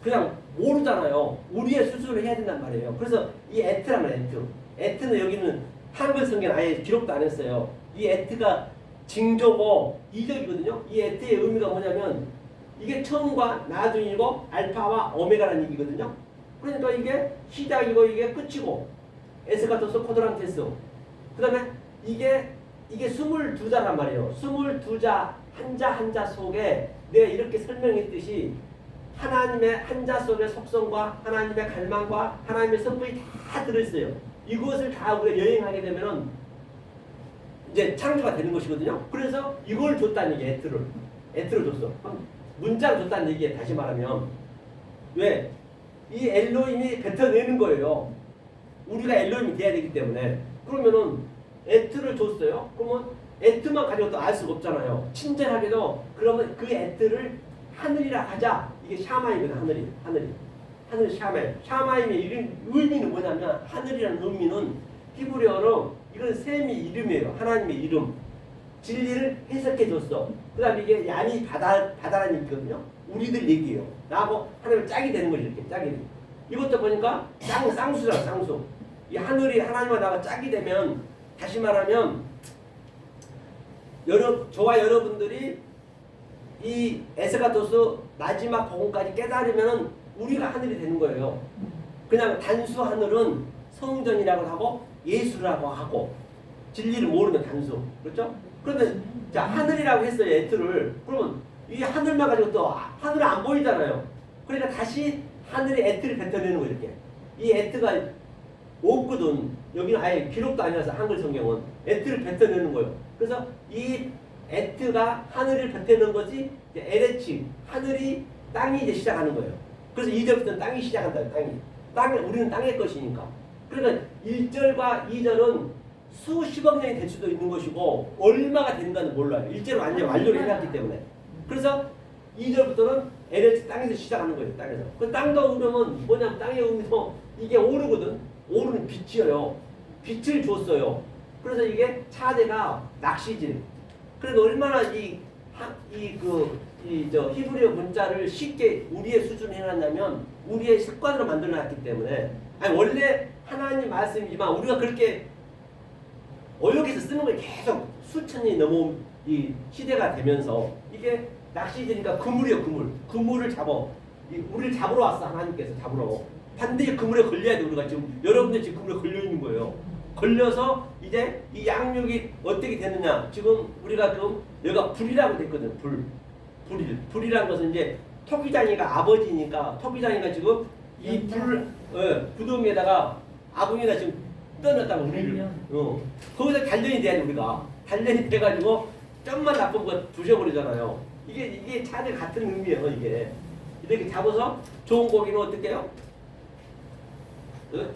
그냥 모르잖아요. 우리의 수술을 해야 된단 말이에요. 그래서 이 에트란 말이에요. 에트. 에트는 여기는 한글 성경 아예 기록도 안 했어요. 이 에트가 징조고 이적이거든요. 이 에트의 의미가 뭐냐면 이게 처음과 나중이고 알파와 오메가라는 얘기거든요. 그러니까 이게 시작이고 이게 끝이고 에스카토스 코드란테스. 그 다음에 이게 22자란 말이에요. 22자 한자 속에 내가 이렇게 설명했듯이 하나님의 한자 속의 속성과 하나님의 갈망과 하나님의 성품이 다 들어있어요. 이것을 다 우리가 여행하게 되면은 이제 창조가 되는 것이거든요. 그래서 이걸 줬다는 얘기, 에트를 줬어. 문자를 줬다는 얘기에 다시 말하면 왜? 이 엘로힘이 뱉어내는 거예요. 우리가 엘로힘이 돼야 되기 때문에. 그러면은 에트를 줬어요. 그러면 에트만 가지고 또 알 수가 없잖아요. 친절하게도 그러면 그 에트를 하늘이라 하자. 이게 샤마이거든. 하늘이 샤마이. 샤마임의 의미는 뭐냐면 하늘이라는 의미는 히브리어로 이건 셈이 이름이에요. 하나님의 이름. 진리를 해석해 줬어. 그 다음에 이게 야니 바다라는 얘기거든요. 우리들 얘기예요. 나하고 하나님 짝이 되는 거지. 이렇게 짝이. 이것도 보니까 쌍수잖아. 쌍수. 이 하늘이 하나님과 나가 짝이 되면 다시 말하면 저와 여러분들이 이 에스카토스 마지막 복음까지 깨달으면 우리가 하늘이 되는 거예요. 그냥 단수 하늘은 성전이라고 하고 예수라고 하고 진리를 모르면 단수. 그렇죠? 그러면 자 하늘이라고 했어요. 에트를. 그러면 이 하늘만 가지고 또 하늘은 안 보이잖아요. 그러니까 다시 하늘에 에트를 뱉어내는 거예요. 이렇게. 이 에트가 없거든. 여기는 아예 기록도 아니라서 한글 성경은 에트를 뱉어내는 거예요. 그래서 이 에트가 하늘을 뱉어내는 것이 에레치 하늘이 땅이 이제 시작하는 거예요. 그래서 2절부터는 땅이 시작한다. 땅이 우리는 땅의 것이니까. 그러니까 1절과 2절은 수십억 년이 될 수도 있는 것이고 얼마가 된다는 몰라요. 1절은 완전 완료를 해놨기 때문에. 그래서 2절부터는 에레치 땅에서 시작하는 거예요. 땅에서. 그 땅도 그러면 뭐냐면 땅의 의미도 이게 오르거든. 오르는 빛이에요. 빛을 줬어요. 그래서 이게 차대가 낚시질. 그래서 얼마나 히브리어 문자를 쉽게 우리의 수준에 해놨냐면 우리의 습관으로 만들어놨기 때문에 아니 원래 하나님 말씀이지만 우리가 그렇게 어역에서 쓰는 걸 계속 수천 년이 넘어온 이 시대가 되면서 이게 낚시질이니까 그물이에요. 그물을 잡아. 우리를 잡으러 왔어. 하나님께서 잡으러. 반드시 그물에 걸려야 돼. 우리가 지금 여러분들 지금 그물에 걸려 있는 거예요. 걸려서 이제 이 양육이 어떻게 되느냐. 지금 우리가 여기가 불이라고 됐거든. 불이라는 것은 이제 토기장이가 아버지니까 토기장이가 지금 이 구덩이에다가 아궁이에다 지금 떠났다고 우리를. 거기서 단련이 돼야 돼. 우리가 단련이 돼가지고 좀만 나쁜 거 부셔버리잖아요. 이게 차들 같은 의미예요. 이게 이렇게 잡아서 좋은 고기는 어떻게 해요?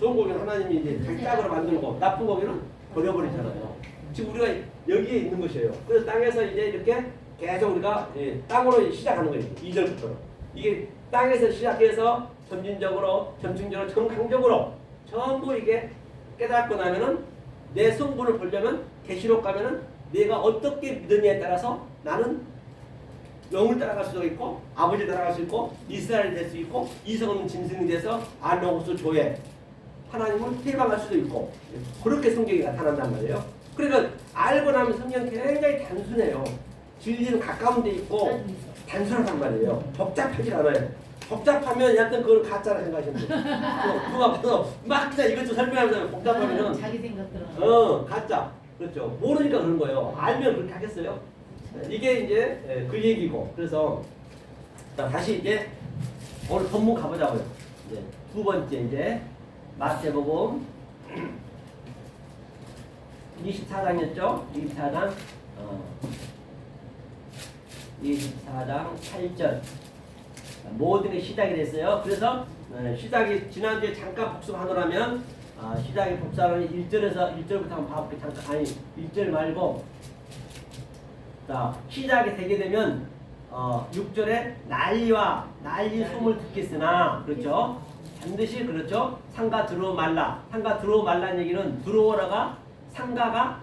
좋은 고기는 하나님이 이제 각각으로 만들고 나쁜 고기는 버려버리잖아요. 지금 우리가 여기에 있는 것이에요. 그래서 땅에서 이제 이렇게 계속 우리가 땅으로 시작하는 거예요. 2절부터. 이게 땅에서 시작해서 점진적으로, 정강적으로 전부 이게 깨닫고 나면은 내 성분을 보려면 계시록 가면은 내가 어떻게 믿느냐에 따라서 나는 영을 따라갈 수도 있고 아버지 따라갈 수 있고 이스라엘이 될 수 있고 이성 없는 짐승이 돼서 알로고스 조에 하나님을 해방할 수도 있고 그렇게 성경이 나타난단 말이에요. 그러니까 알고 나면 성경은 굉장히 단순해요. 진리는 가까운 데 있고 단순하단 말이에요. 복잡하지 않아요. 복잡하면 여하튼 그걸 가짜라 생각하시면 돼요. 누가 봐서 막 그냥 이것도 설명하면서 복잡하면은 자기 생각대로. 가짜. 그렇죠. 모르니까 그런 거예요. 알면 그렇게 하겠어요? 이게 이제 그 얘기고. 그래서 자, 다시 이제 오늘 본문 가보자고요. 이제 두 번째 이제 마태복음 24장이었죠? 24장 8절. 모든 게 시작이 됐어요. 그래서 시작이 지난주에 잠깐 복습하더라면 시작이 복습하는 1절부터 한번 봐볼게요. 잠깐 1절 말고 자 시작이 되게 되면 6절에 난리 소문을 듣겠으나 그렇죠. 반드시 그렇죠. 상가 들어오 말라. 상가 들어오 말라는 얘기는 들어오라가 상가가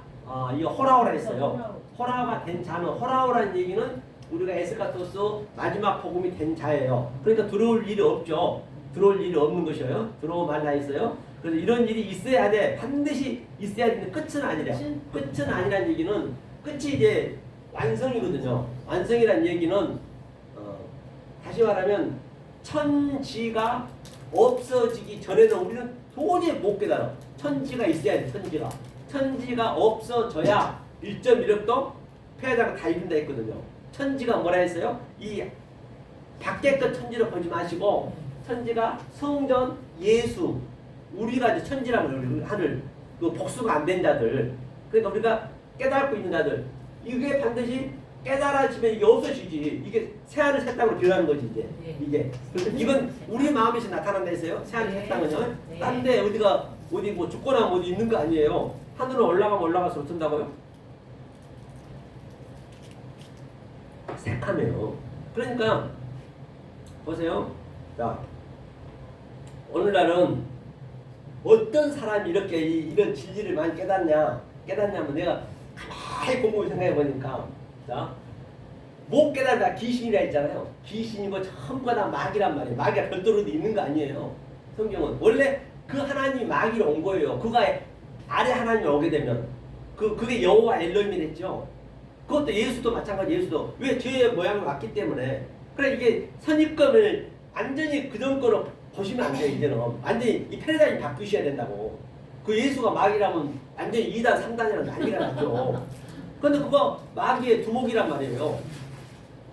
이 호라오라 했어요. 호라오가 된 자는 호라오라는 얘기는 우리가 에스카토스 마지막 복음이 된 자예요. 그러니까 들어올 일이 없죠. 들어올 일이 없는 것이에요. 들어오 말라 했어요. 그래서 이런 일이 있어야 돼. 반드시 있어야 되는데 끝은 아니라. 끝은 아니란 얘기는 끝이 이제 완성이거든요. 완성이란 얘기는 다시 말하면 천지가 없어지기 전에는 우리는 도저히 못 깨달아. 천지가 있어야 돼. 천지가 없어져야 1.1억도 폐하자가 다 이룬다 했거든요. 천지가 뭐라 했어요? 이 밖에 것 천지를 보지 마시고 천지가 성전, 예수, 우리가 이제 천지라고 해요. 하늘, 그 복수가 안 된 자들. 그러니까 우리가 깨닫고 있는 자들. 이게 반드시 깨달아지면 이게 없어지지. 이게 새하늘 새 땅으로 변하는 거지 이제. 이게. 이건 우리 마음에서 나타난다 했어요. 새하늘 새 땅은요. 딴데 어디 뭐 죽거나 뭐 어디 있는 거 아니에요. 하늘로 올라가서 어쩐다고요? 새카매요. 그러니까 보세요. 자, 오늘날은 어떤 사람이 이렇게 이런 진리를 많이 깨닫냐면 내가 가만히 공부를 생각해 보니까 자, 못 깨달다 귀신이라 했잖아요. 귀신이고 전부 다 마귀란 말이에요. 마귀가 별도로도 있는 거 아니에요. 성경은 원래 그 하나님이 마귀로 온 거예요. 그가 아래 하나님이 오게 되면 그게 여호와 엘로힘이 됐죠. 그것도 예수도 마찬가지. 예수도 왜 죄의 모양을 왔기 때문에. 그래 이게 선입견을 완전히 그전 거로 보시면 안 돼요. 이제는 완전히 이 패러다임이 바뀌셔야 된다고. 그 예수가 마귀라면 완전히 2단 3단이랑 난리가 났죠. 근데 그거 마귀의 두목이란 말이에요.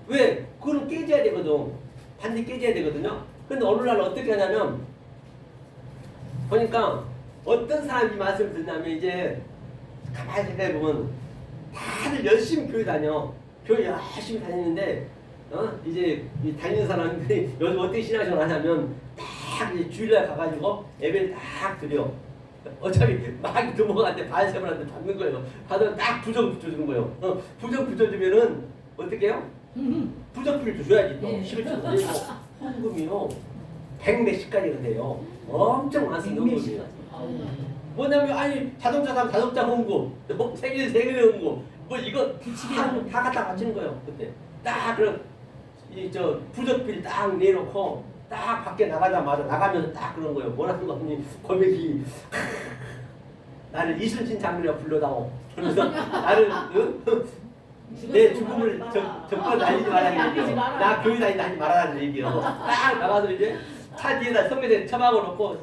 왜? 그거는 깨져야 되거든. 반드시 깨져야 되거든요. 근데 오늘날 어떻게 하냐면 보니까 어떤 사람이 말씀을 듣냐면 이제 가만히 생각해보면 다들 열심히 교회 다녀. 교회 열심히 다니는데 이제 다니는 사람들이 요즘 어떻게 신앙생활 하냐면 딱 이제 주일날 가가지고 예배를 딱 드려. 어차피 막 두목한테 바알세불한테 받는 거예요. 받으면 딱 부정 붙여주는 거예요. 부정 붙여주면은 어떻게 해요? 부정필도 줘야지 또. 11조 그리고 헌금이요 100몇십까지가 돼요. 엄청 많습니다. 헌금이요. 뭐냐면 아니 자동차 사면 자동차 헌금, 생일 헌금, 뭐 이거 다 갖다 바치는 거예요. 그때 딱 그런 저 부적필 딱 내놓고 딱 밖에 나가자마자 나가면서 딱 그런 거예요. 뭐라는 거 하니 고백이 나를 이순신 장로라 불러다오. 그러면서 나를 내 죽음을 적고 날리지 말라는 얘기요. 나 교회 다닌다 하지 말라는 얘기요. 딱 나가서 이제 차 뒤에다 성면에 처박아 놓고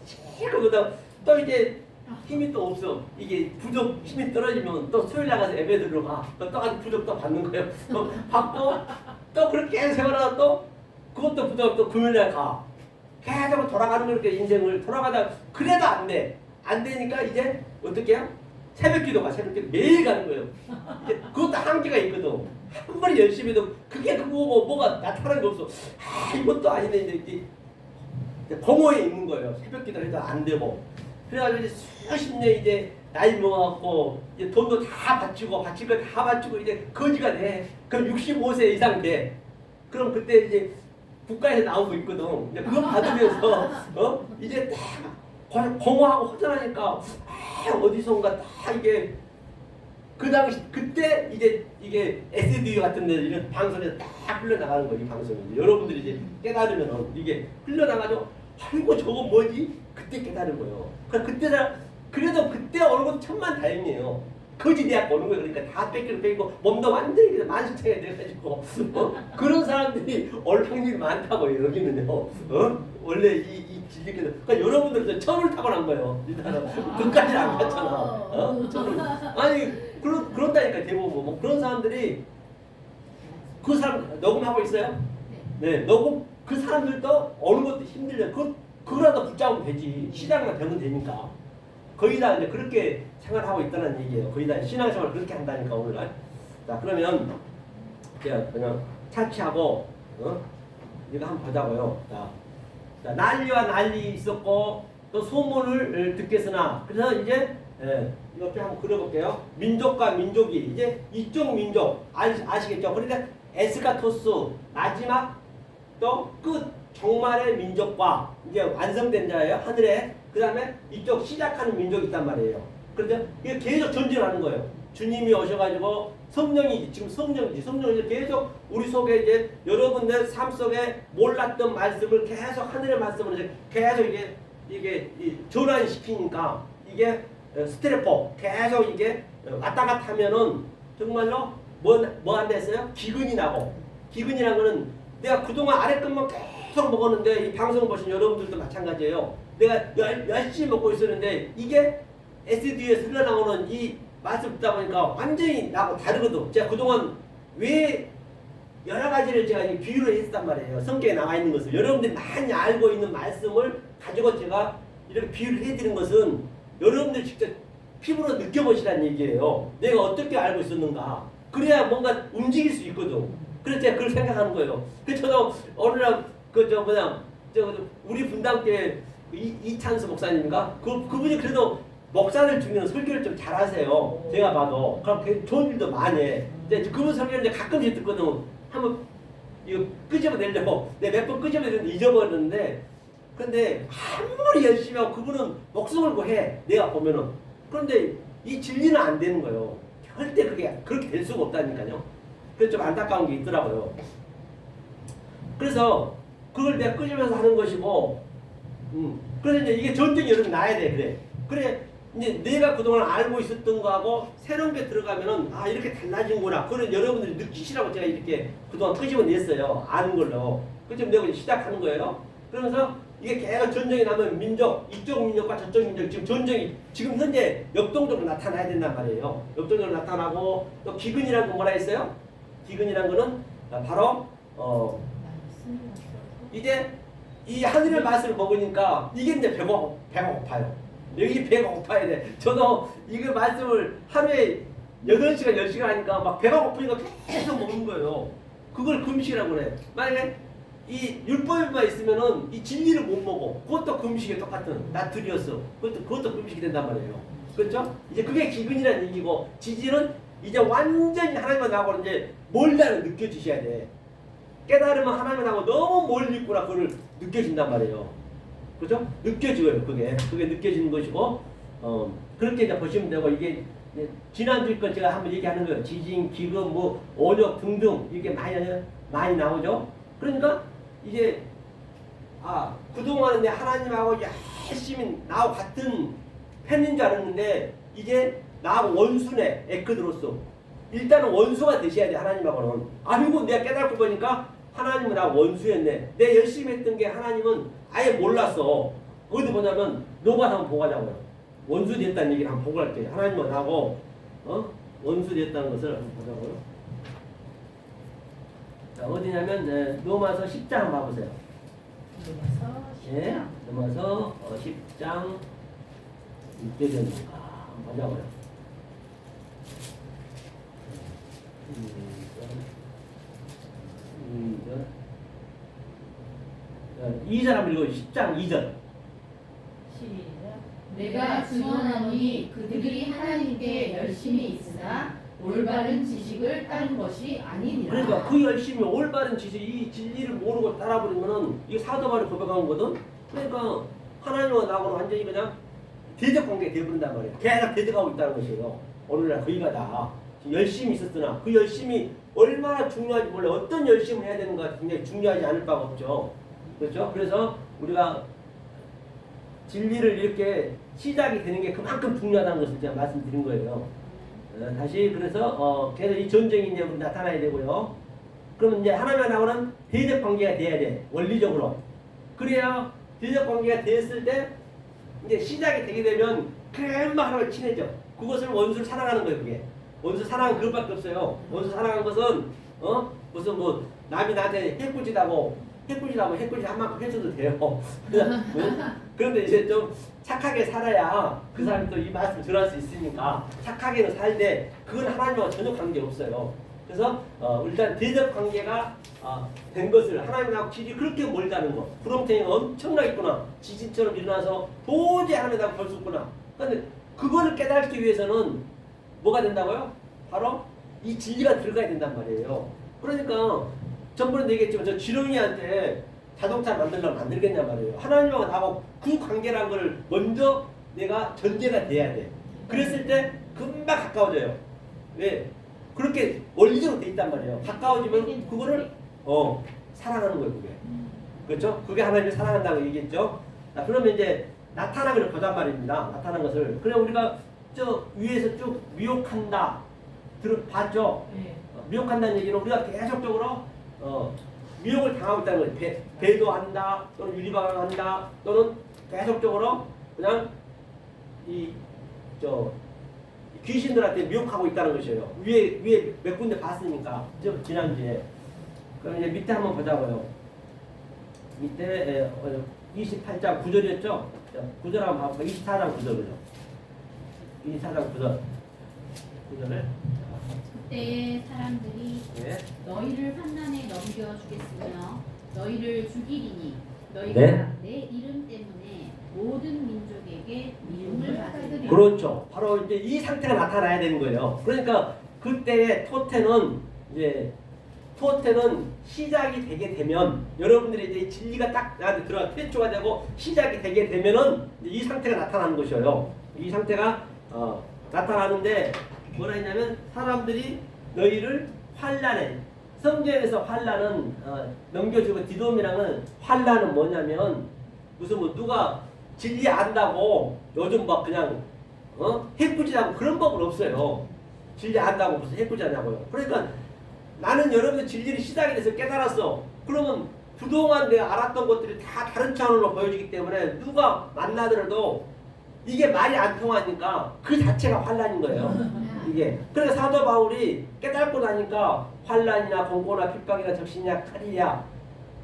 거기다 또 이제 힘이 또 없어. 이게 부족 힘이 떨어지면 또 수요일 나가서 예배 들어가. 또 아주 부족 또 받는 거예요. 받고 또 그렇게 세월하다 또 그것도 부족 또 금요일날 가. 계속 돌아가는 거 이렇게 인생을 돌아가다 그래도 안 돼. 안 되니까 이제 어떻게 해요? 새벽기도 매일 가는 거예요. 이제 그것도 한계가 있거든. 한 번에 열심히 해도 그게 그거고 뭐가 나타나는 게 없어. 이것도 아닌데 이제 공허에 있는 거예요. 새벽기도 해도 안 되고. 그래가지고 이제 수십 년 이제 나이 먹어갖고 이제 돈도 다 바치고 바칠 거 다 바치고 이제 거지가 돼. 그럼 65세 이상 돼. 그럼 그때 이제 국가에서 나오고 있거든. 이제 그거 받으면서 이제 딱 공허하고 허전하니까 어디선가 다 이게 그 당시 그때 이게 SDU 같은 데 이런 방송에서 딱 흘러나가는 거예요. 이 방송이 여러분들이 이제 깨달으면 이게 흘러나가죠. 아이고 저거 뭐지? 그때 깨달은 거예요. 그래도 그때 얼굴 천만다행이에요. 거지 대학 오는 거예요. 그러니까 다 뺏기고 몸도 완전히 만수창이 돼가지고 그런 사람들이 올 확률이 많다고요. 여기는요. 원래 이 진리께서 그러니까 여러분들도 처음을 타고난 거예요. 끝까지 안 갔잖아. 처음을. 아니 그런다니까 대부분 뭐 그런 사람들이 그 사람 녹음하고 있어요? 네, 녹음 그 사람들도 어느 것도 힘들려. 그거라도 붙잡으면 되지. 시장만 되면 되니까. 거의 다 이제 그렇게 생활하고 있다는 얘기예요. 거의 다 신앙생활 그렇게 한다니까 오늘날. 자 그러면 제가 그냥 차치하고 이거 한번 보자고요. 자 난리와 난리 있었고 또 소문을 듣겠으나 그래서 이제 이렇게 한번 그려볼게요. 민족과 민족이 이제 이쪽 민족 아시겠죠? 그러니까 에스카토스 마지막 또 끝 종말의 민족과 이제 완성된 자예요. 하늘에 그 다음에 이쪽 시작하는 민족이 있단 말이에요. 그런데 이게 계속 전진하는 거예요. 주님이 오셔가지고 성령이 지금 성령이 계속 우리 속에 이제 여러분들 삶 속에 몰랐던 말씀을 계속 하늘의 말씀을 이제 계속 이게 전환시키니까 이게 스트레포 계속 이게 왔다 갔다 하면은 정말로 뭐 한다 했어요? 기근이 나고 기근이란 거는 내가 그동안 아래 것만 계속 먹었는데 이 방송 보신 여러분들도 마찬가지예요. 내가 열심히 먹고 있었는데 이게 SD에서 흘러나오는 이 말씀 듣다 보니까 완전히 나하고 다르거든. 제가 그동안 왜 여러 가지를 제가 비유를 했단 말이에요. 성경에 나와 있는 것을 여러분들이 많이 알고 있는 말씀을 가지고 제가 이렇게 비유를 해드린 것은 여러분들이 직접 피부로 느껴보시라는 얘기예요. 내가 어떻게 알고 있었는가. 그래야 뭔가 움직일 수 있거든. 그래서 제가 그걸 생각하는 거예요. 그래서 저도 어느 날 우리 분당교회 이찬수 목사님인가? 그분이 그래도 목사들 중에는 설교를 좀 잘하세요. 제가 봐도. 그럼 좋은 일도 많이 해. 근데 그분 설교를 이제 가끔씩 듣거든. 한번 이거 끄집어내려고. 내가 몇 번 끄집어내는데 잊어버렸는데 근데 아무리 열심히 하고 그분은 목숨 걸고 해. 내가 보면은. 그런데 이 진리는 안 되는 거예요. 절대 그렇게 될 수가 없다니까요. 그래서 좀 안타까운 게 있더라고요. 그래서 그걸 내가 끄집어서 하는 것이고 그래서 이제 이게 전쟁이 여러분 나야 돼. 그래 이제 내가 그동안 알고 있었던 거하고 새로운 게 들어가면은 아 이렇게 달라진구나. 그걸 여러분들이 느끼시라고 제가 이렇게 그동안 끄집어냈어요. 아는 걸로. 끄집어내고 시작하는 거예요. 그러면서 이게 계속 전쟁이 나면 민족 이쪽 민족과 저쪽 민족 지금 전쟁이 지금 현재 역동적으로 나타나야 된단 말이에요. 역동적으로 나타나고 또 기근이라는 건 뭐라 했어요? 기근이라는 거는 바로 이제 이 하늘의 맛을 먹으니까 이게 이제 배가 고파요. 여기 배가 고파야 돼. 저도 이거 말씀을 하루에 8시간 10시간 하니까 막 배가 고프니까 계속 먹는 거예요. 그걸 금식이라고 그래. 만약에 이 율법에만 있으면은 이 진리를 못 먹어. 그것도 금식에 똑같은 나트리였어. 그것도 금식이 된단 말이에요. 그렇죠? 이제 그게 기근이라는 얘기고 지지는 이제 완전히 하나님과 나하고 이제 멀다는 느껴지셔야 돼. 깨달으면 하나님하고 너무 멀리 있구나 그걸 느껴진단 말이에요. 그죠? 느껴져요. 그게 느껴지는 것이고 그렇게 이제 보시면 되고 이게 지난주 거 제가 한번 얘기하는 거예요. 지진, 기근, 뭐 온역 등등 이게 많이 나오죠. 그러니까 이제 그동안은 내 하나님하고 열심히 나하고 같은 편인 줄 알았는데 이제 나하고 원수네 에크드로스. 일단은 원수가 되셔야 돼. 하나님하고는. 아니고 내가 깨닫고 보니까 하나님은 나하고 원수였네. 내가 열심히 했던 게 하나님은 아예 몰랐어. 어디 보냐면 노가 한번 보고 가자고요. 원수 됐다는 얘기를 한번 보고 갈게요. 하나님은 나하고 원수 됐다는 것을 한번 보자고요. 자, 어디냐면 로마서 10장 한번 봐보세요. 로마서 10장. 로마서 10장 6절인가 한번 보자고요. 2절 한번 읽어요. 10장 2절. 시작. 내가 증언하노니 그들이 하나님께 열심히 있으나 올바른 지식을 따른 것이 아니니라. 그러니까 그 열심히 올바른 지식, 이 진리를 모르고 따라버리면은 이게 사도바를 고백한 거거든. 그러니까 하나님과 나하고는 완전히 그냥 대적 관계가 되어버린단 말이에요. 계속 대적하고 있다는 것이에요. 오늘날 거기가 다 열심히 있었으나 그 열심이 얼마나 중요한지 몰라. 어떤 열심을 해야 되는가 굉장히 중요하지 않을 바가 없죠. 그렇죠? 그래서 우리가 진리를 이렇게 시작이 되는 게 그만큼 중요하다는 것을 제가 말씀드린 거예요. 다시 그래서 계속 이 전쟁이 이제 우리 나타나야 되고요. 그러면 이제 하나님과 나오는 대적 관계가 돼야 돼. 원리적으로. 그래야 대적 관계가 됐을 때 이제 시작이 되게 되면 금방 하나님과 친해져. 그것을 원수를 사랑하는 거예요. 그게. 원수 사랑은 그것밖에 없어요. 원수 사랑하는 것은 무슨 뭐 남이 나한테 해꾸짓 한 만큼 해줘도 돼요. 그런데 이제 좀 착하게 살아야 그 사람이 또 이 말씀 들어갈 수 있으니까 착하게는 살되 그건 하나님과 전혀 관계 없어요. 그래서 일단 대적 관계가 된 것을 하나님하고 길이 그렇게 멀다는 거. 구렁텅이가 엄청나겠구나. 지진처럼 일어나서 도저히 하나님하고 볼 수 없구나. 그런데 그거를 깨닫기 위해서는 뭐가 된다고요? 바로 이 진리가 들어가야 된단 말이에요. 그러니까 전번에 얘기했지만 저 지렁이한테 자동차 만들려면 만들겠냐 말이에요. 하나님하고 나하고 그 관계란 걸 먼저 내가 전제가 돼야 돼. 그랬을 때 금방 가까워져요. 왜? 그렇게 원리적으로 돼 있단 말이에요. 가까워지면 그거를 사랑하는 거예요. 그게. 그렇죠? 그게 하나님을 사랑한다고 얘기했죠. 자, 그러면 이제 나타나기를 보단 말입니다. 나타난 것을. 그래 우리가 저 위에서 쭉 미혹한다. 봤죠? 네. 미혹한다는 얘기는 우리가 계속적으로 미혹을 당하고 있다는 거예요. 배도한다, 또는 유리방황한다, 또는 계속적으로 그냥 귀신들한테 미혹하고 있다는 것이에요. 위에 몇 군데 봤으니까 지난주에. 그럼 이제 밑에 한번 보자고요. 밑에 28장 9절이었죠? 9절 한번 봐볼까? 24장 9절이죠. 24장 9절. 9절을. 그때 사람들이 네. 너희를 환난에 넘겨주겠으며 너희를 죽이리니 너희가 네. 내 이름 때문에 모든 민족에게 미움을 받으리라. 그렇죠. 바로 이제 이 상태가 나타나야 되는 거예요. 그러니까 그때의 토테는 시작이 되게 되면 여러분들이 이제 진리가 딱 나한테 들어가 퇴초가 되고 시작이 되게 되면은 이 상태가 나타나는 것이에요. 이 상태가 나타나는데 뭐라 했냐면 사람들이 너희를 환난에 성경에서 환난은 넘겨주고 디돔이랑은 환난은 뭐냐면 무슨 뭐 누가 진리 안다고 요즘 막 그냥 해꾸지하고 그런 법은 없어요. 진리 안다고 무슨 해꾸지하냐고요. 그러니까 나는 여러분들 진리를 시작이 돼서 깨달았어. 그러면 그동안 내가 알았던 것들이 다 다른 차원으로 보여지기 때문에 누가 만나더라도 이게 말이 안 통하니까 그 자체가 환난인 거예요. 이게. 그래서 사도 바울이 깨닫고 나니까 환난이나 공고나 핍박이나 적신이나 칼이야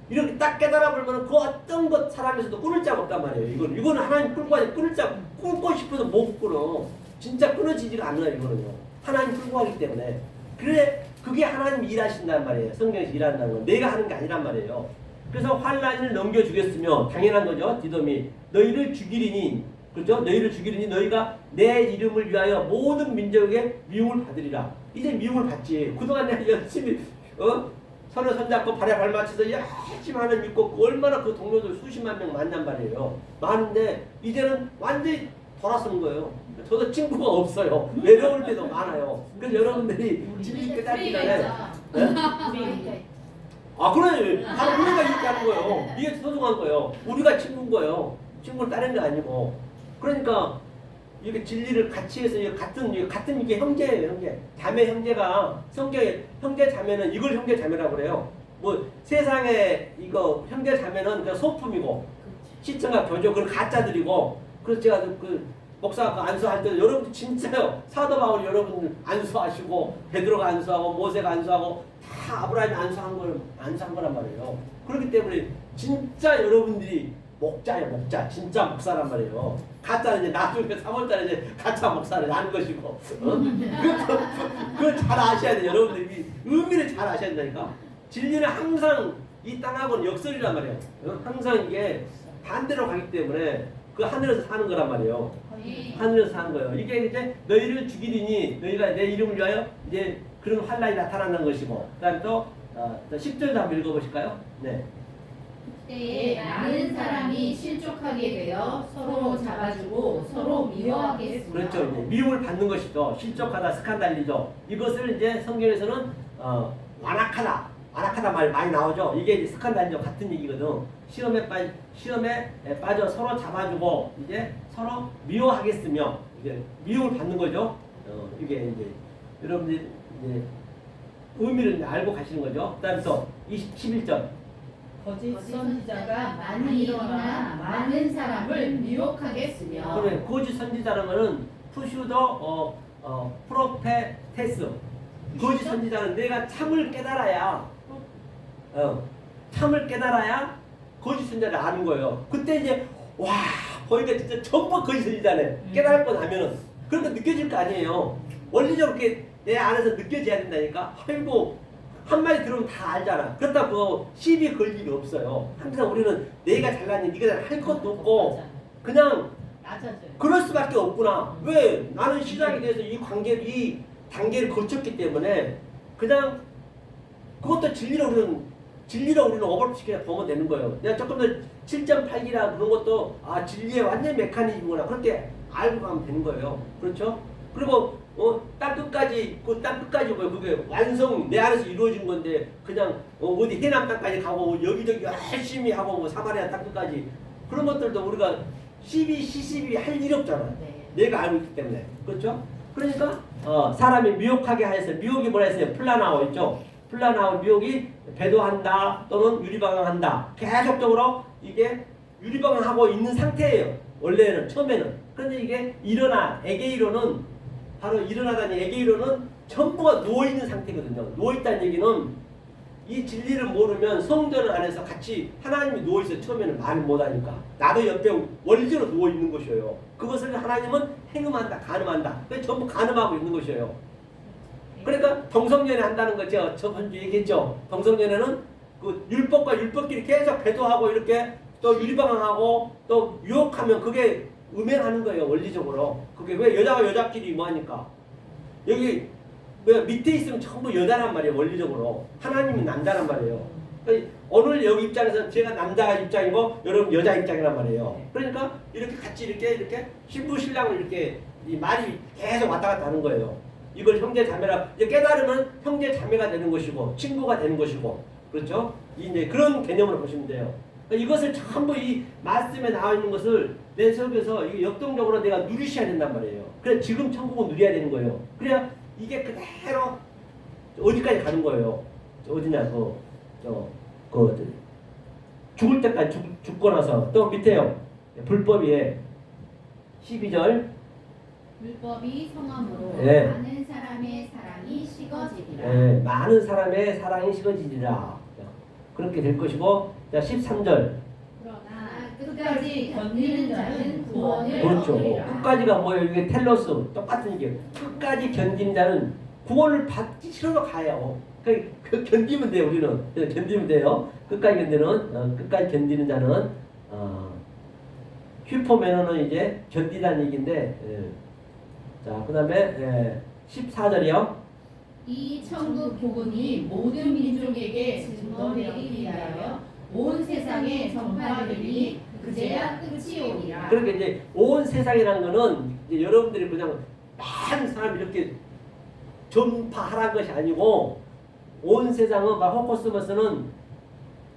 이렇게 딱 깨달아 보면 그 어떤 것 사람에서도 끊을 자가 없단 말이에요. 이거는 하나님 끌고 가니 끊고 싶어서 못 끊어. 진짜 끊어지지가 않아요. 이거는요. 하나님 끌고 가기 때문에. 그래 그게 하나님 일하신단 말이에요. 성경에서 일한다는 건 내가 하는 게 아니란 말이에요. 그래서 환난을 넘겨주겠으며 당연한 거죠. 디돔이 너희를 죽이리니 그렇죠? 너희를 죽이리니 너희가 내 이름을 위하여 모든 민족에게 미움을 받으리라. 이제 미움을 받지. 그동안 내가 열심히 서로 손잡고 발에 발 맞춰서 열심히 하는 믿고 얼마나 그 동료들 수십만 명 만난 말이에요. 많은데 이제는 완전히 돌아서는 거예요. 저도 친구가 없어요. 외로울 때도 많아요. 그래서 여러분들이 진리 깨닫기 전에 우리 그래. 바로 우리가 이렇게 하는 거예요. 이게 소중한 거예요. 우리가 친구인 거예요. 친구를 다른 게 아니고. 그러니까 이게 진리를 같이 해서 같은 이게 형제예요. 형제. 자매 형제가 성경에 형제 자매는 이걸 형제 자매라고 그래요. 뭐 세상에 이거 형제 자매는 그냥 소품이고 시청과 교조 그런 가짜들이고. 그래서 제가 그 목사가 안수할 때도 여러분 진짜요. 사도 바울 여러분 안수하시고 베드로가 안수하고 모세가 안수하고 다 아브라함이 안수한 거란 말이에요. 그렇기 때문에 진짜 여러분들이 목자예요. 목자. 진짜 목사란 말이에요. 가짜는 이제 나중에 3월달에 이제 가짜 목사를 하는 것이고 그걸 잘 아셔야 돼요. 여러분들이 의미를 잘 아셔야 된다니까. 진리는 항상 이 땅하고는 역설이란 말이에요. 항상 이게 반대로 가기 때문에 그 하늘에서 사는 거란 말이에요. 하늘에서 사는 거예요. 이게 이제 너희를 죽이리니 너희가 내 이름을 위하여 이제 그런 환난이 나타난다는 것이고. 그다음에 또 10절도 한번 읽어보실까요? 네. 그때에 많은 사람이 실족하게 되어 서로 잡아주고 서로 미워하겠으며 그렇죠. 이제 미움을 받는 것이죠. 실족하다, 스칸달리죠. 이것을 이제 성경에서는 완악하다 말 많이 나오죠. 이게 이제 스칸달리죠. 같은 얘기거든. 시험에 빠져 서로 잡아주고 이제 서로 미워하겠으며 이게 미움을 받는 거죠. 이게 이제 여러분들이 이제 의미를 이제 알고 가시는 거죠. 그다음에 또 11절. 거짓 선지자가 많이 일어나 많은 사람을 미혹하겠으며 그래, 거짓 선지자라는 거는 푸슈도 프로페테스. 거짓 선지자는 내가 참을 깨달아야 참을 깨달아야 거짓 선지자를 아는 거예요. 그때 이제 와 보니까 진짜 전부 거짓 선지자네. 깨달고 나면은 그런 거 느껴질 거 아니에요. 원리적으로 이렇게 내 안에서 느껴져야 된다니까. 아이고 한마디 들으면 다 알잖아. 그렇다고 시비 걸 일이 없어요. 항상 우리는 내가 잘났니 네가 할 것도 없고 그냥 낮아져요. 그럴 수밖에 없구나. 왜? 나는 시작에 대해서 이 단계를 거쳤기 때문에 그냥 그것도 진리로 우리는 오버시켜 보면 되는 거예요. 내가 조금 더 7.8기라 그런 것도 진리의 완전 메커니즘이구나. 그렇게 알고 가면 되는 거예요. 그렇죠? 그리고 땅 끝까지 뭐 그게 완성 내 안에서 이루어진 건데 그냥 어디 해남 땅까지 가고 여기저기 열심히 하고 뭐 사마리아 땅 끝까지 그런 것들도 우리가 시비 할 일이 없잖아. 네. 내가 알고 있기 때문에. 그렇죠? 그러니까 사람이 미혹하게 하여서 미혹이 뭐라 했어요? 플라나오 있죠? 플라나오 미혹이 배도한다 또는 유리방황한다. 계속적으로 이게 유리방황하고 있는 상태예요. 원래는 처음에는. 그런데 이게 에게이로는 바로 일어나다니 에게이로는 전부가 누워있는 상태거든요. 누워있다는 얘기는 이 진리를 모르면 성전 안에서 같이 하나님이 누워있어요. 처음에는 말을 못하니까. 나도 옆에 원리적으로 누워있는 것이에요. 그것을 하나님은 행음한다, 간음한다. 그래서 전부 간음하고 있는 것이에요. 그러니까 동성연애 한다는 거 제가 저번주 얘기했죠. 동성연애는 그 율법과 율법끼리 계속 배도하고 이렇게 또 유리방황하고 또 유혹하면 그게 음행하는 거예요. 원리적으로. 그게 왜 여자가 여자끼리 뭐하니까. 여기 왜 밑에 있으면 전부 여자란 말이에요. 원리적으로. 하나님은 남자란 말이에요. 그러니까 오늘 여기 입장에서는 제가 남자 입장이고 여러분 여자 입장이란 말이에요. 그러니까 이렇게 같이 이렇게 신부 신랑을 이렇게 이 말이 계속 왔다 갔다 하는 거예요. 이걸 형제 자매라 이제 깨달으면 형제 자매가 되는 것이고 친구가 되는 것이고 그렇죠? 이제 그런 개념으로 보시면 돼요. 그러니까 이것을 전부 이 말씀에 나와 있는 것을 내 속에서 이게 역동적으로 내가 누리셔야 된단 말이에요. 그래 지금 천국을 누려야 되는 거예요. 그래야 이게 그대로 어디까지 가는 거예요. 어디냐 죽을 때까지 죽고 나서 또 밑에요. 불법이에 12절 불법이 성함으로 네. 많은 사람의 사랑이 식어지리라. 네, 많은 사람의 사랑이 식어지리라. 그렇게 될 것이고 자 13절 그러나 끝까지 견디는 자는 구원을 그렇죠. 얻으리라. 끝까지가 뭐예요? 이게 텔로스 똑같은 얘기예요. 끝까지 견딘 자는 구원을 받기 싫어도 가요. 그 견디면 돼요. 우리는 견디면 돼요. 끝까지 견디는 자는 휘포매너는 이제 견디다는 얘기인데 자 그다음에 14절이요. 이 천국 복음이 모든 민족에게 증거되기 위하여 온 세상에 전파되리니 그제야 끝이 오리라. 그러니까 이제 온 세상이라는 거는 이제 여러분들이 그냥 많은 사람 이렇게 전파하라는 것이 아니고 온 세상은 막 호코스모스는